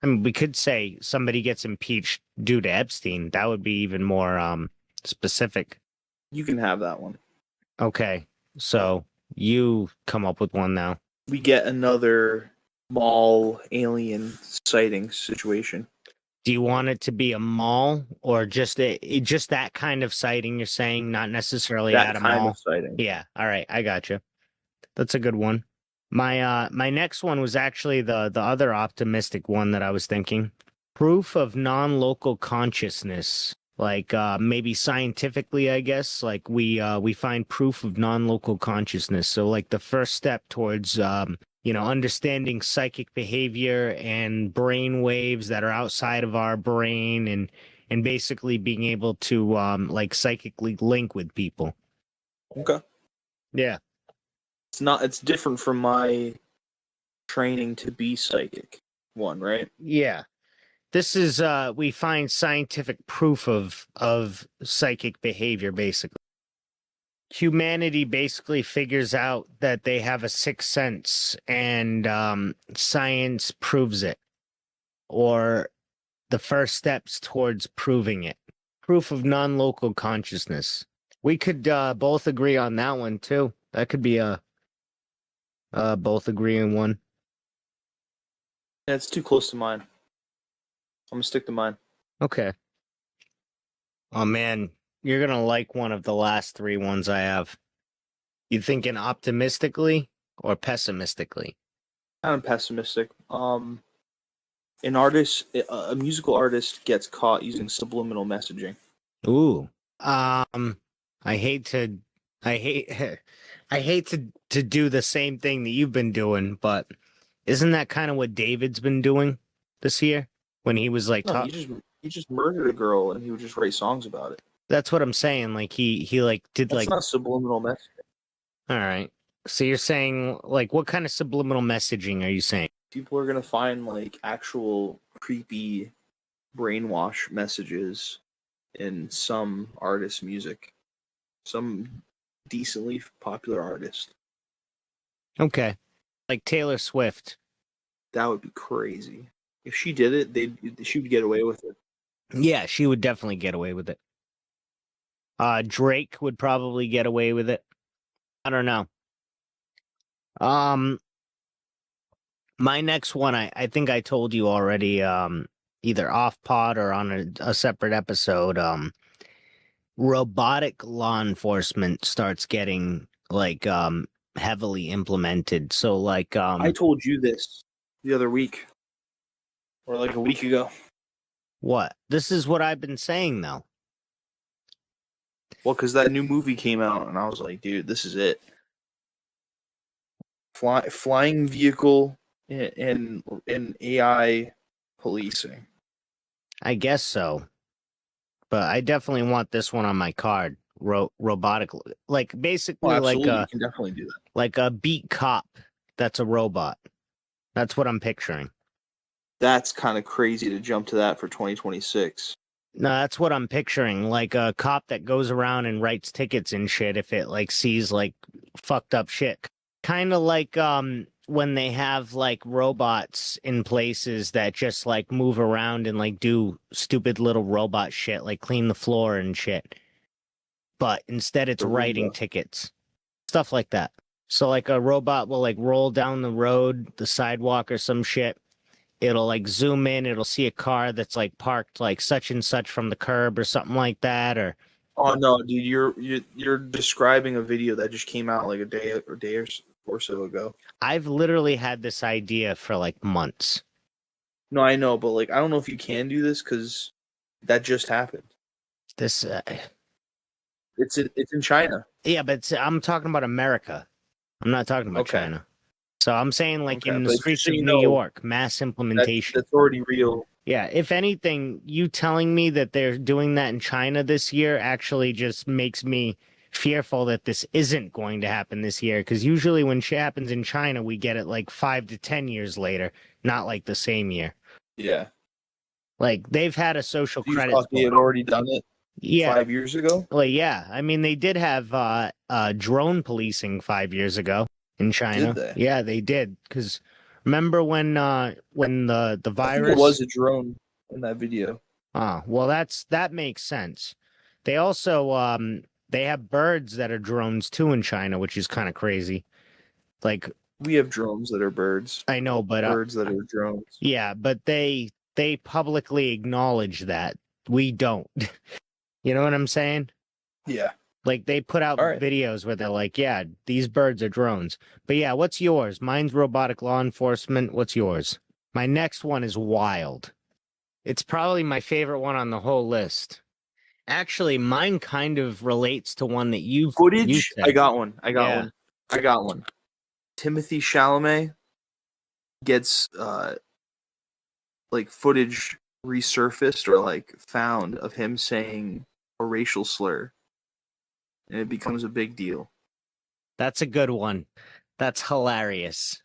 I mean, we could say somebody gets impeached due to Epstein. That would be even more specific. You can have that one. Okay, so you come up with one now. We get another mall alien sighting situation. Do you want it to be a mall or just just that kind of sighting? You're saying not necessarily That at a kind mall. of sighting. Yeah. All right. I got you. That's a good one. My next one was actually the other optimistic one that I was thinking. Proof of non-local consciousness. Like maybe scientifically, I guess. Like we find proof of non-local consciousness. So like the first step towards understanding psychic behavior and brain waves that are outside of our brain and basically being able to like psychically link with people. Okay. Yeah. It's different from my training to be psychic one, right? Yeah. This is we find scientific proof of psychic behavior basically. Humanity basically figures out that they have a sixth sense and science proves it, or the first steps towards proving it. Proof of non-local consciousness. We could both agree on that one too. That could be a both agreeing one. Yeah, it's too close to mine. I'm gonna stick to mine. Okay. Oh man, you're gonna like one of the last three ones I have. You thinking optimistically or pessimistically? Kind of pessimistic. An artist, a musical artist, gets caught using subliminal messaging. Ooh. I hate to I hate I hate to do the same thing that you've been doing, but isn't that kind of what David's been doing this year when he was like No, he just murdered a girl, and he would just write songs about it. That's what I'm saying. Like he like did That's like not subliminal messaging. all right. So you're saying like what kind of subliminal messaging are you saying? People are gonna find like actual creepy brainwash messages in some artist's music, some decently popular artist. Okay. Like Taylor Swift. That would be crazy. If she did it, she would get away with it. Yeah, she would definitely get away with it. Drake would probably get away with it. I don't know. My next one, I think I told you already, either off pod or on a separate episode. Robotic law enforcement starts getting like heavily implemented. So like I told you this the other week, or like a week ago. what? This is what I've been saying though. Well, because that new movie came out, and I was like, dude, this is it. Flying vehicle and AI policing. I guess so. But I definitely want this one on my card. Robotic, like basically Well, like absolutely, a you can definitely do that. like a beat cop that's a robot. That's what I'm picturing. That's kind of crazy to jump to that for 2026. No, that's what I'm picturing. Like a cop that goes around and writes tickets and shit if it like sees like fucked up shit. Kind of like when they have like robots in places that just like move around and like do stupid little robot shit like clean the floor and shit. But instead it's The writing Roomba. tickets. Stuff like that. So like a robot will like roll down the road, the sidewalk or some shit. It'll like zoom in, it'll see a car that's like parked like such and such from the curb or something like that, or Oh no, dude, you're describing a video that just came out like a day or so ago. I've literally had this idea for like months. No, I know, but like I don't know if you can do this because that just happened. This It's in China. yeah, but I'm talking about America. I'm not talking about Okay. China. So I'm saying like Okay, in the but streets just so of you New know, York, mass implementation. That's already real. Yeah, if anything, you telling me that they're doing that in China this year actually just makes me fearful that this isn't going to happen this year. Because usually when shit happens in China, we get it like 5 to 10 years later, not like the same year. Yeah. Like they've had a social You credit thought they had score. already done it Yeah, 5 years ago? well, yeah. I mean, they did have drone policing 5 years ago in China. Did they? Yeah, they did. Because remember when the I think virus it was a drone in that video. well, that makes sense. They also they have birds that are drones too in China, which is kind of crazy. Like We have drones that are birds. I know, but Birds that are drones. yeah, but they they publicly acknowledge that. We don't. You know what I'm saying? Yeah. Like they put out All right. videos where they're like, yeah, these birds are drones. But yeah, what's yours? Mine's robotic law enforcement. What's yours? My next one is wild. It's probably my favorite one on the whole list. Actually, mine kind of relates to one that you Footage. said. I got one. I Yeah. got one. Timothy Chalamet gets like footage resurfaced or like found of him saying a racial slur, and it becomes a big deal. That's a good one. That's hilarious.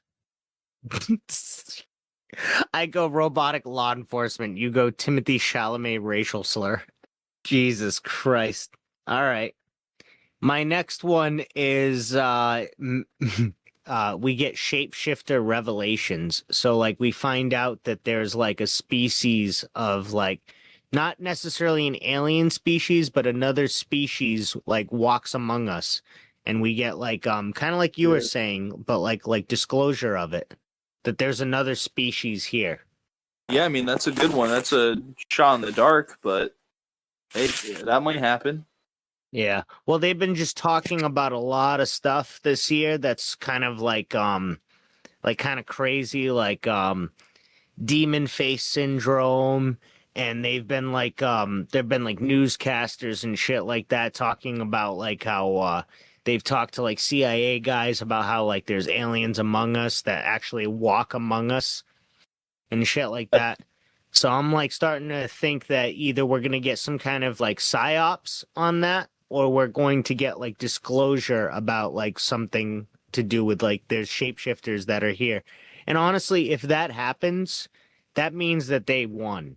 I go robotic law enforcement. You go Timothy Chalamet racial slur. Jesus Christ. All right. My next one is we get shapeshifter revelations. So like we find out that there's like a species of like not necessarily an alien species, but another species like walks among us. And we get like kind of like you were saying, but like disclosure of it. That there's another species here. Yeah, I mean that's a good one. That's a shot in the dark, but hey, that might happen. Yeah. Well, they've been just talking about a lot of stuff this year that's kind of like kind of crazy, like demon face syndrome, and they've been like there've been like newscasters and shit like that talking about like how they've talked to like CIA guys about how like there's aliens among us that actually walk among us and shit like that. So I'm like starting to think that either we're going to get some kind of like psyops on that, or we're going to get like disclosure about like something to do with like there's shapeshifters that are here. And honestly, if that happens, that means that they won.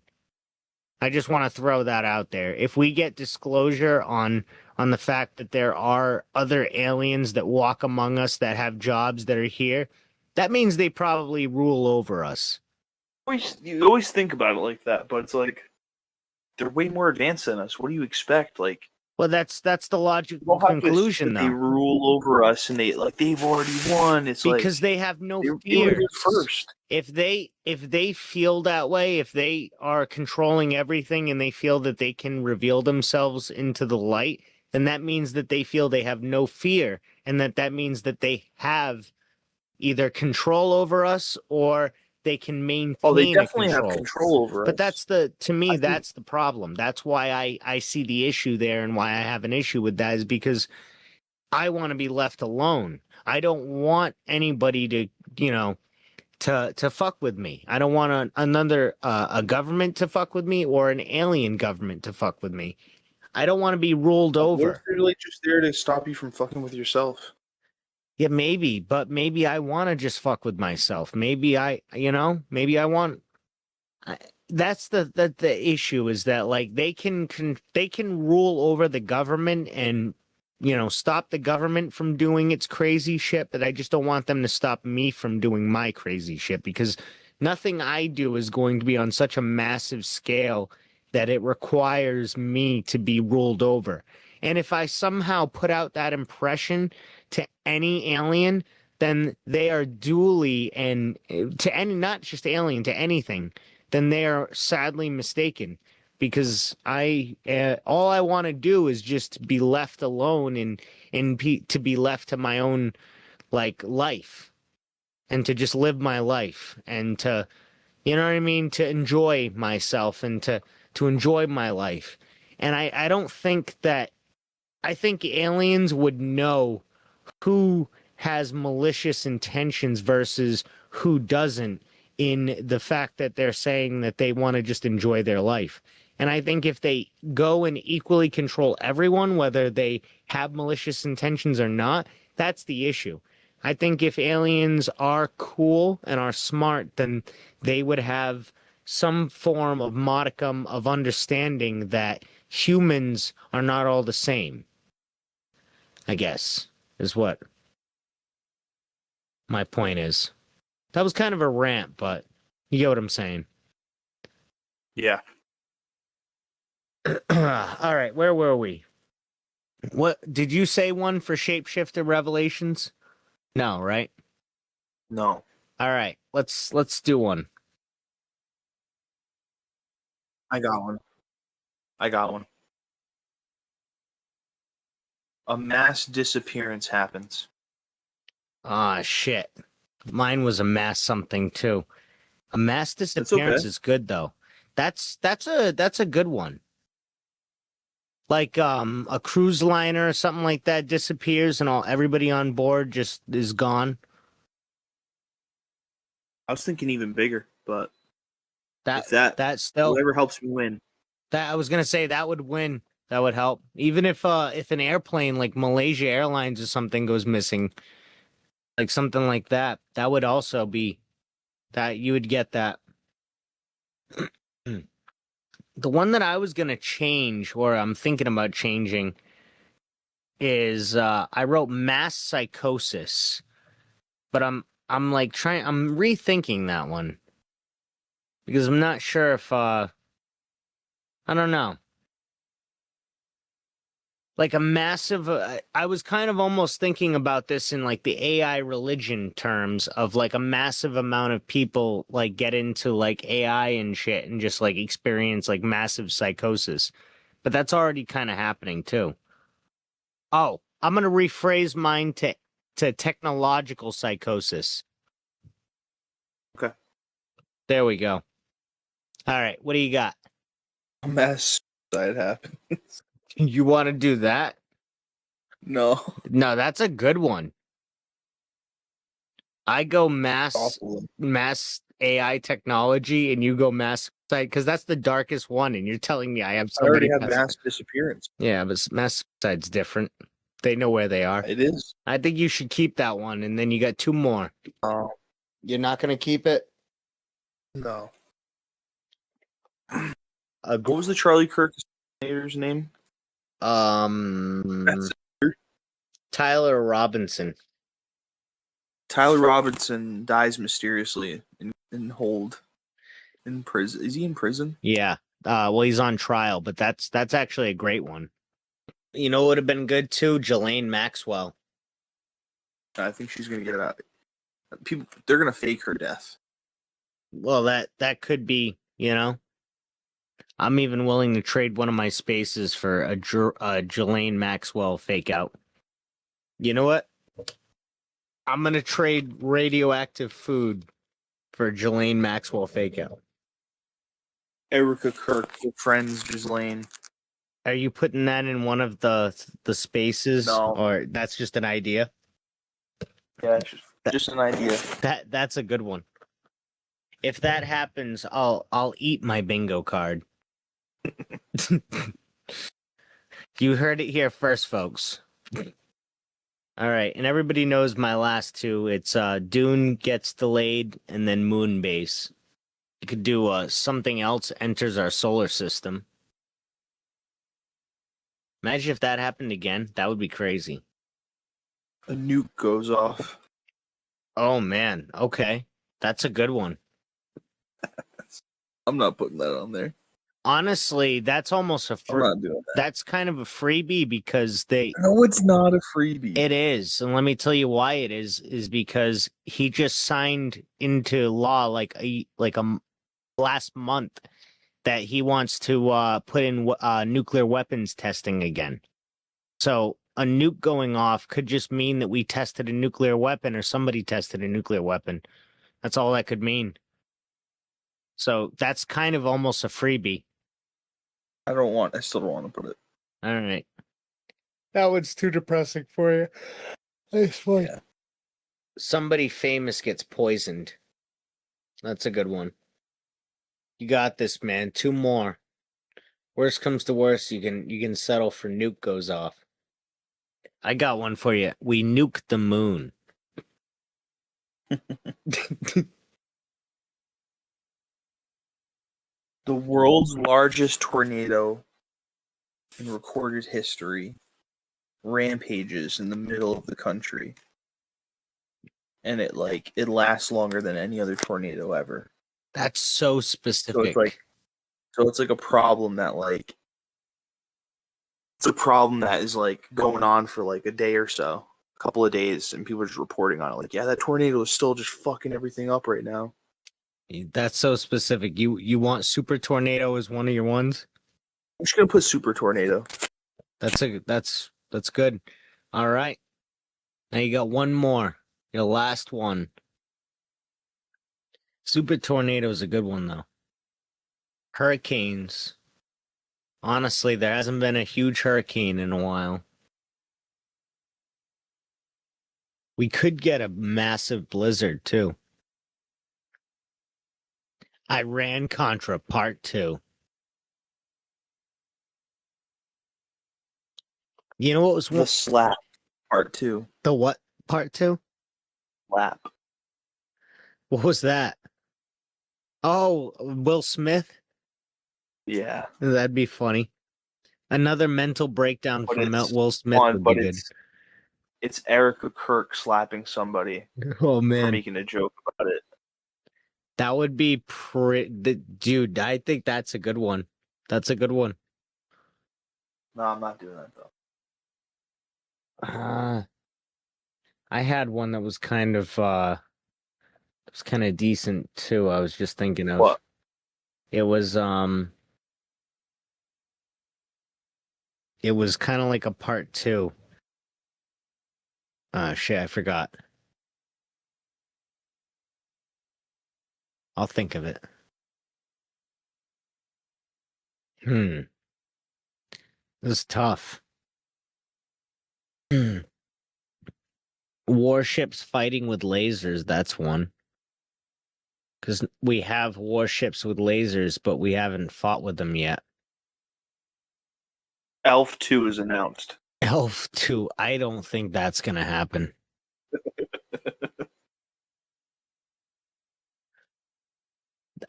I just want to throw that out there. If we get disclosure on the fact that there are other aliens that walk among us that have jobs that are here, that means they probably rule over us. You always think about it like that, but it's like they're way more advanced than us. What do you expect? Like, Well, that's the logical we'll have to conclusion, assume that they though, rule over us, and they've already won. It's because like they have no they were fears. here first. If they feel that way, if they are controlling everything and they feel that they can reveal themselves into the light, then that means that they feel they have no fear, and that means that they have either control over us or they can maintain Oh, they a definitely control. have control over us. But that's to me, that's the problem. That's why I see the issue there, and why I have an issue with that is because I want to be left alone. I don't want anybody to, to fuck with me. I don't want another a government to fuck with me or an alien government to fuck with me. I don't want to be ruled What if over. they're like just there to stop you from fucking with yourself? Yeah, maybe, but maybe I want to just fuck with myself. Maybe maybe I want. That's the issue is that like they can rule over the government and stop the government from doing its crazy shit, but I just don't want them to stop me from doing my crazy shit, because nothing I do is going to be on such a massive scale that it requires me to be ruled over. And if I somehow put out that impression to any alien, then they are duly, and to any, not just alien, to anything, then they are sadly mistaken, because all I want to do is just be left alone and to be left to my own like life, and to just live my life, and to you know what I mean, to enjoy myself, and to enjoy my life. And I don't think that I think aliens would know who has malicious intentions versus who doesn't, in the fact that they're saying that they want to just enjoy their life. And I think if they go and equally control everyone, whether they have malicious intentions or not, that's the issue. I think if aliens are cool and are smart, then they would have some form of modicum of understanding that humans are not all the same, I guess, is what my point is. That was kind of a rant, but you get what I'm saying. Yeah. All right, where were we? What did you say one for shapeshifter revelations? No, right? No. All right, let's do one. I got one. I got one. A mass disappearance happens. Ah, shit. Mine was a mass something too. A mass okay. disappearance is good though. That's a good one. Like a cruise liner or something like that disappears and everybody on board just is gone. I was thinking even bigger, but That if that that's still whoever helps me win. that I was gonna say that would win. That would help. Even if an airplane like Malaysia Airlines or something goes missing, like something like that, that would also be that you would get that. The one that I was gonna change, or I'm thinking about changing, is I wrote mass psychosis, but I'm like I'm rethinking that one because I'm not sure if I don't know. Like a massive, I was kind of almost thinking about this in like the AI religion terms of like a massive amount of people like get into like AI and shit and just like experience like massive psychosis. But that's already kind of happening too. Oh, I'm gonna rephrase mine to technological psychosis. Okay. There we go. All right, what do you got? A mass suicide happens. You want to do that? No. No, that's a good one. I go Awful. mass AI technology, and you go mass suicide because that's the darkest one. And you're telling me I have I already somebody have mass disappearance. Yeah, but mass suicide's different. They know where they are. It is. I think you should keep that one, and then you got two more. You're not gonna keep it. No. What was the Charlie Kirk name? Tyler Robinson. Tyler Robinson dies mysteriously in prison. Is he in prison? Yeah. Well, he's on trial, but that's actually a great one. You know what would have been good too? Ghislaine Maxwell. I think she's gonna get out. They're gonna fake her death. Well, that could be. You know, I'm even willing to trade one of my spaces for a Ghislaine Maxwell fake out. You know what? I'm gonna trade radioactive food for Ghislaine Maxwell fake out. Erica Kirk, your friends, Ghislaine. Are you putting that in one of the spaces, No. or that's just an idea? Yeah, just an idea. That's a good one. If that happens, I'll eat my bingo card. You heard it here first, folks. All right, and everybody knows my last two. It's Dune gets delayed, and then Moonbase. You could do something else enters our solar system. Imagine if that happened again. That would be crazy. A nuke goes off. Oh man. Okay, that's a good one. I'm not putting that on there. Honestly, that's almost I'm not doing that. that's kind of a freebie because they. No, it's not a freebie. It is, and let me tell you why it is because he just signed into law like a last month that he wants to put in nuclear weapons testing again. So a nuke going off could just mean that we tested a nuclear weapon or somebody tested a nuclear weapon. That's all that could mean. So that's kind of almost a freebie. I still don't want to put it. All right. That one's too depressing for you. It's fine. Yeah. Somebody famous gets poisoned. That's a good one. You got this, man. Two more. Worst comes to worst, you can settle for nuke goes off. I got one for you. We nuke the moon. The world's largest tornado in recorded history rampages in the middle of the country. And it lasts longer than any other tornado ever. That's so specific. So it's like a problem that is like going on for like a day or so, a couple of days, and people are just reporting on it. Like, yeah, that tornado is still just fucking everything up right now. That's so specific. You want super tornado as one of your ones? I'm just gonna put super tornado. That's good. All right. Now you got one more. Your last one. Super tornado is a good one though. Hurricanes. Honestly, there hasn't been a huge hurricane in a while. We could get a massive blizzard too. Iran Contra Part 2. You know what was The slap part 2. the what Part 2? Slap. What was that? Oh, Will Smith? Yeah. That'd be funny. Another mental breakdown But from it's Will Smith fun, would but be good. it's Erica Kirk slapping somebody Oh for man, making a joke about it. that would be dude. I think that's a good one. That's a good one. No, I'm not doing that though. I had one that was kind of decent too. I was just thinking of What? it was kind of like a part 2. Shit, I forgot. I'll think of it. This is tough. Warships fighting with lasers, that's one. Because we have warships with lasers, but we haven't fought with them yet. Elf 2 is announced. Elf 2, I don't think that's going to happen.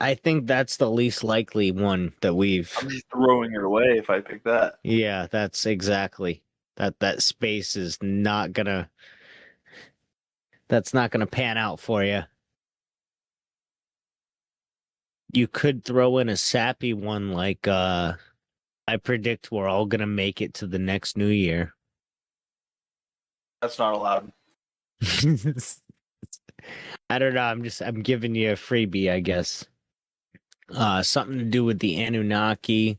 I think that's the least likely one that we've. I'm just throwing it away if I pick that. Yeah, that's exactly. That space is not gonna. That's not gonna pan out for you. You could throw in a sappy one like I predict we're all gonna make it to the next new year. That's not allowed. I don't know, I'm giving you a freebie, I guess. Something to do with the Anunnaki.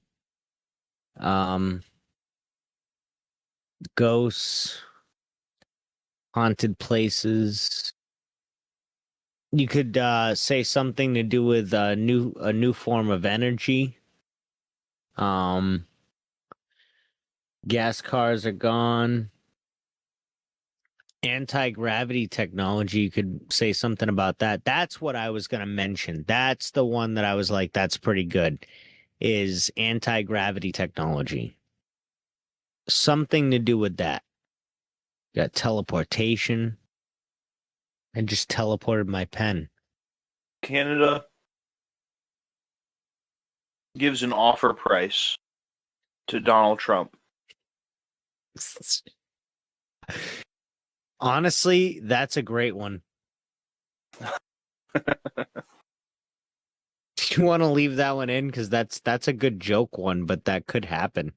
Ghosts, haunted places. You could say something to do with a new form of energy. Gas cars are gone. Anti-gravity technology, you could say something about that. That's what I was going to mention. That's the one that I was like, that's pretty good, is anti-gravity technology. Something to do with that. Got teleportation. I just teleported my pen. Canada gives an offer price to Donald Trump. Honestly, that's a great one. Do you want to leave that one in? Because that's a good joke one, but that could happen.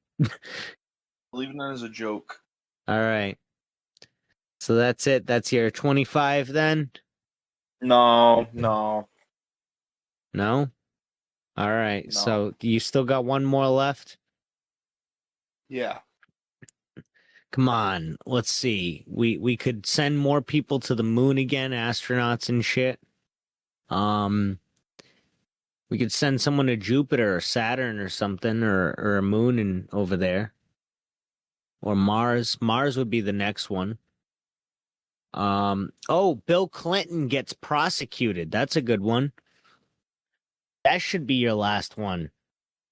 Leaving that as a joke. All right. So that's it. That's your 25 then? No. No? All right. No. So you still got one more left? Yeah. Come on. Let's see. We could send more people to the moon again, astronauts and shit. We could send someone to Jupiter or Saturn or something, or a moon over there. Or Mars. Mars would be the next one. Bill Clinton gets prosecuted. That's a good one. That should be your last one.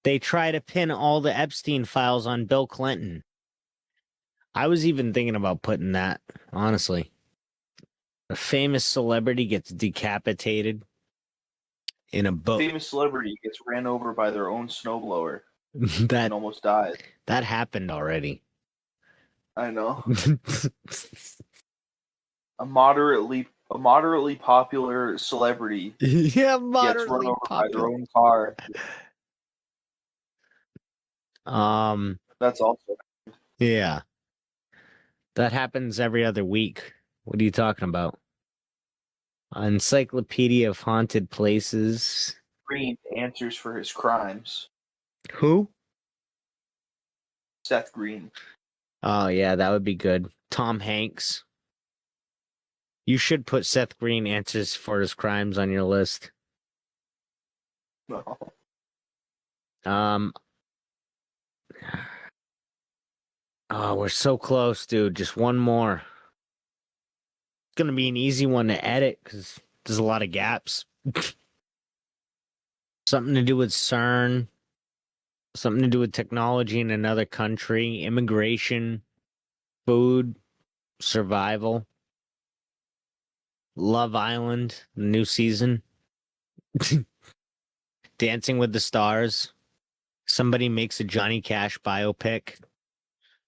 They try to pin all the Epstein files on Bill Clinton. I was even thinking about putting that, honestly. A famous celebrity gets decapitated in a boat. Famous celebrity gets ran over by their own snowblower that and almost died. that happened already. I know. A moderately popular celebrity Yeah, gets run moderately over by their popular. own car. That's also Yeah. That happens every other week. What are you talking about? Encyclopedia of Haunted Places. Green answers for his crimes. Who? Seth Green. Oh, yeah, that would be good. Tom Hanks. You should put Seth Green answers for his crimes on your list. No. Oh, we're so close, dude. Just one more. It's gonna be an easy one to edit because there's a lot of gaps. Something to do with CERN. Something to do with technology in another country. Immigration. Food. Survival. Love Island. The new season. Dancing with the Stars. Somebody makes a Johnny Cash biopic.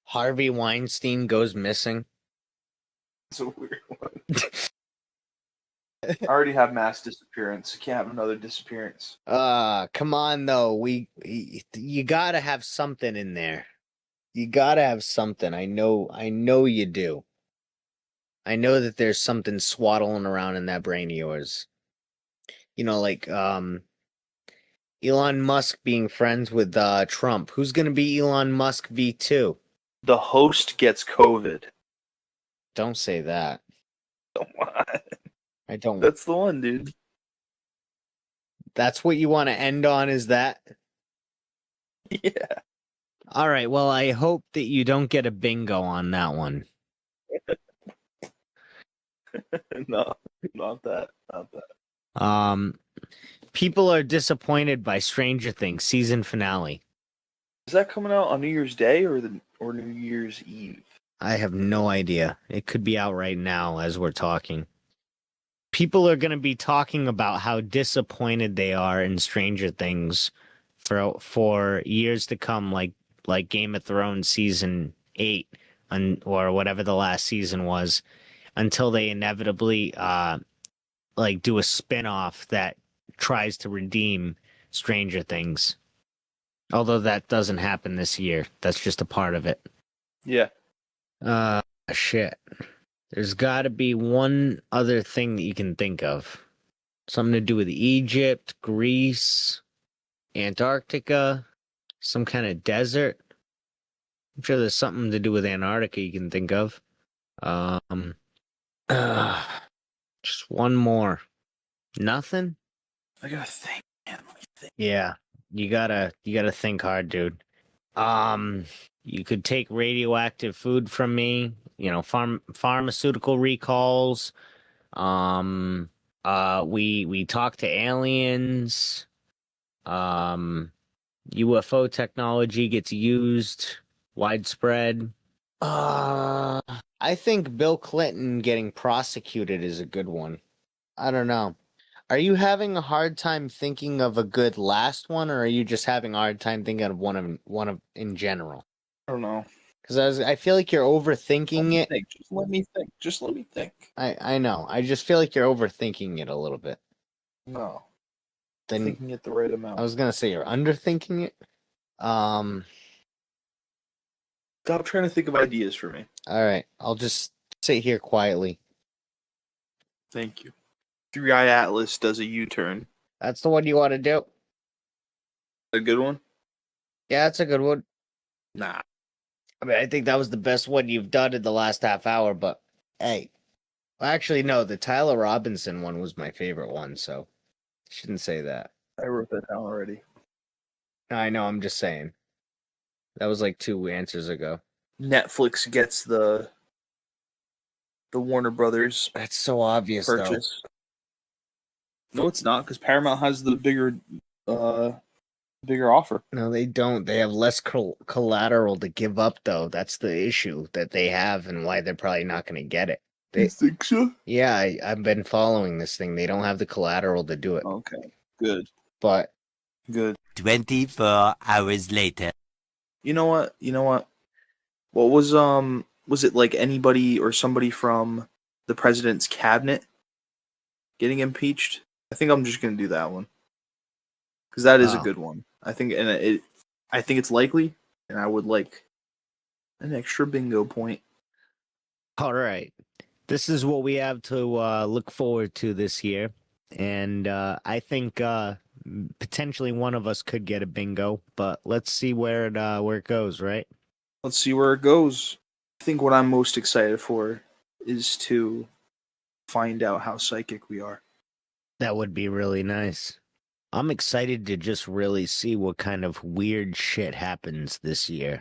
Harvey Weinstein goes missing. It's a weird one. I already have mass disappearance. I can't have another disappearance. Come on though. You gotta have something in there. You gotta have something. I know you do. I know that there's something swaddling around in that brain of yours. You know, like Elon Musk being friends with Trump. Who's gonna be Elon Musk V2? The host gets COVID. Don't say that. Come on. I don't. That's the one, dude. That's what you want to end on, is that? Yeah. All right, well, I hope that you don't get a bingo on that one. No, not that. Not that. People are disappointed by Stranger Things season finale. Is that coming out on New Year's Day or New Year's Eve? I have no idea. It could be out right now as we're talking. People are going to be talking about how disappointed they are in Stranger Things for years to come, like Game of Thrones season 8 or whatever the last season was, until they inevitably do a spin-off that tries to redeem Stranger Things. Although that doesn't happen this year. That's just a part of it. Yeah. Shit. There's got to be one other thing that you can think of. Something to do with Egypt, Greece, Antarctica, some kind of desert. I'm sure there's something to do with Antarctica you can think of. Just one more. Nothing? I gotta think, man. Let me think. Yeah. You gotta think hard, dude. You could take radioactive food from me, you know, pharmaceutical recalls. We talk to aliens. UFO technology gets used widespread. I think Bill Clinton getting prosecuted is a good one. I don't know. Are you having a hard time thinking of a good last one, or are you just having a hard time thinking of one of in general? I don't know. Because I feel like you're overthinking it. Just let me think. Just let me think. I know. I just feel like you're overthinking it a little bit. No. Then Thinking it the right amount. I was gonna say you're underthinking it. Stop trying to think of ideas for me. All right. I'll just sit here quietly. Thank you. 3i Atlas does a U-turn. That's the one you want to do. A good one? Yeah, that's a good one. Nah. I mean, I think that was the best one you've done in the last half hour, but hey. Well, actually, no, the Tyler Robinson one was my favorite one, so shouldn't say that. I wrote that down already. I know, I'm just saying. That was like 2 answers ago. Netflix gets the Warner Brothers That's so obvious, purchase. No, it's not, because Paramount has the bigger offer. No, they don't. They have less collateral to give up, though. That's the issue that they have and why they're probably not going to get it. You think so? Yeah, I've been following this thing. They don't have the collateral to do it. Okay, good. But Good. 24 hours later. You know what? What was it like anybody or somebody from the president's cabinet getting impeached? I think I'm just gonna do that one because that is a good one. I think, and I think it's likely, and I would like an extra bingo point. all right. this is what we have to look forward to this year. And I think potentially one of us could get a bingo, but let's see where it goes, right? Let's see where it goes. I think what I'm most excited for is to find out how psychic we are. That would be really nice. I'm excited to just really see what kind of weird shit happens this year.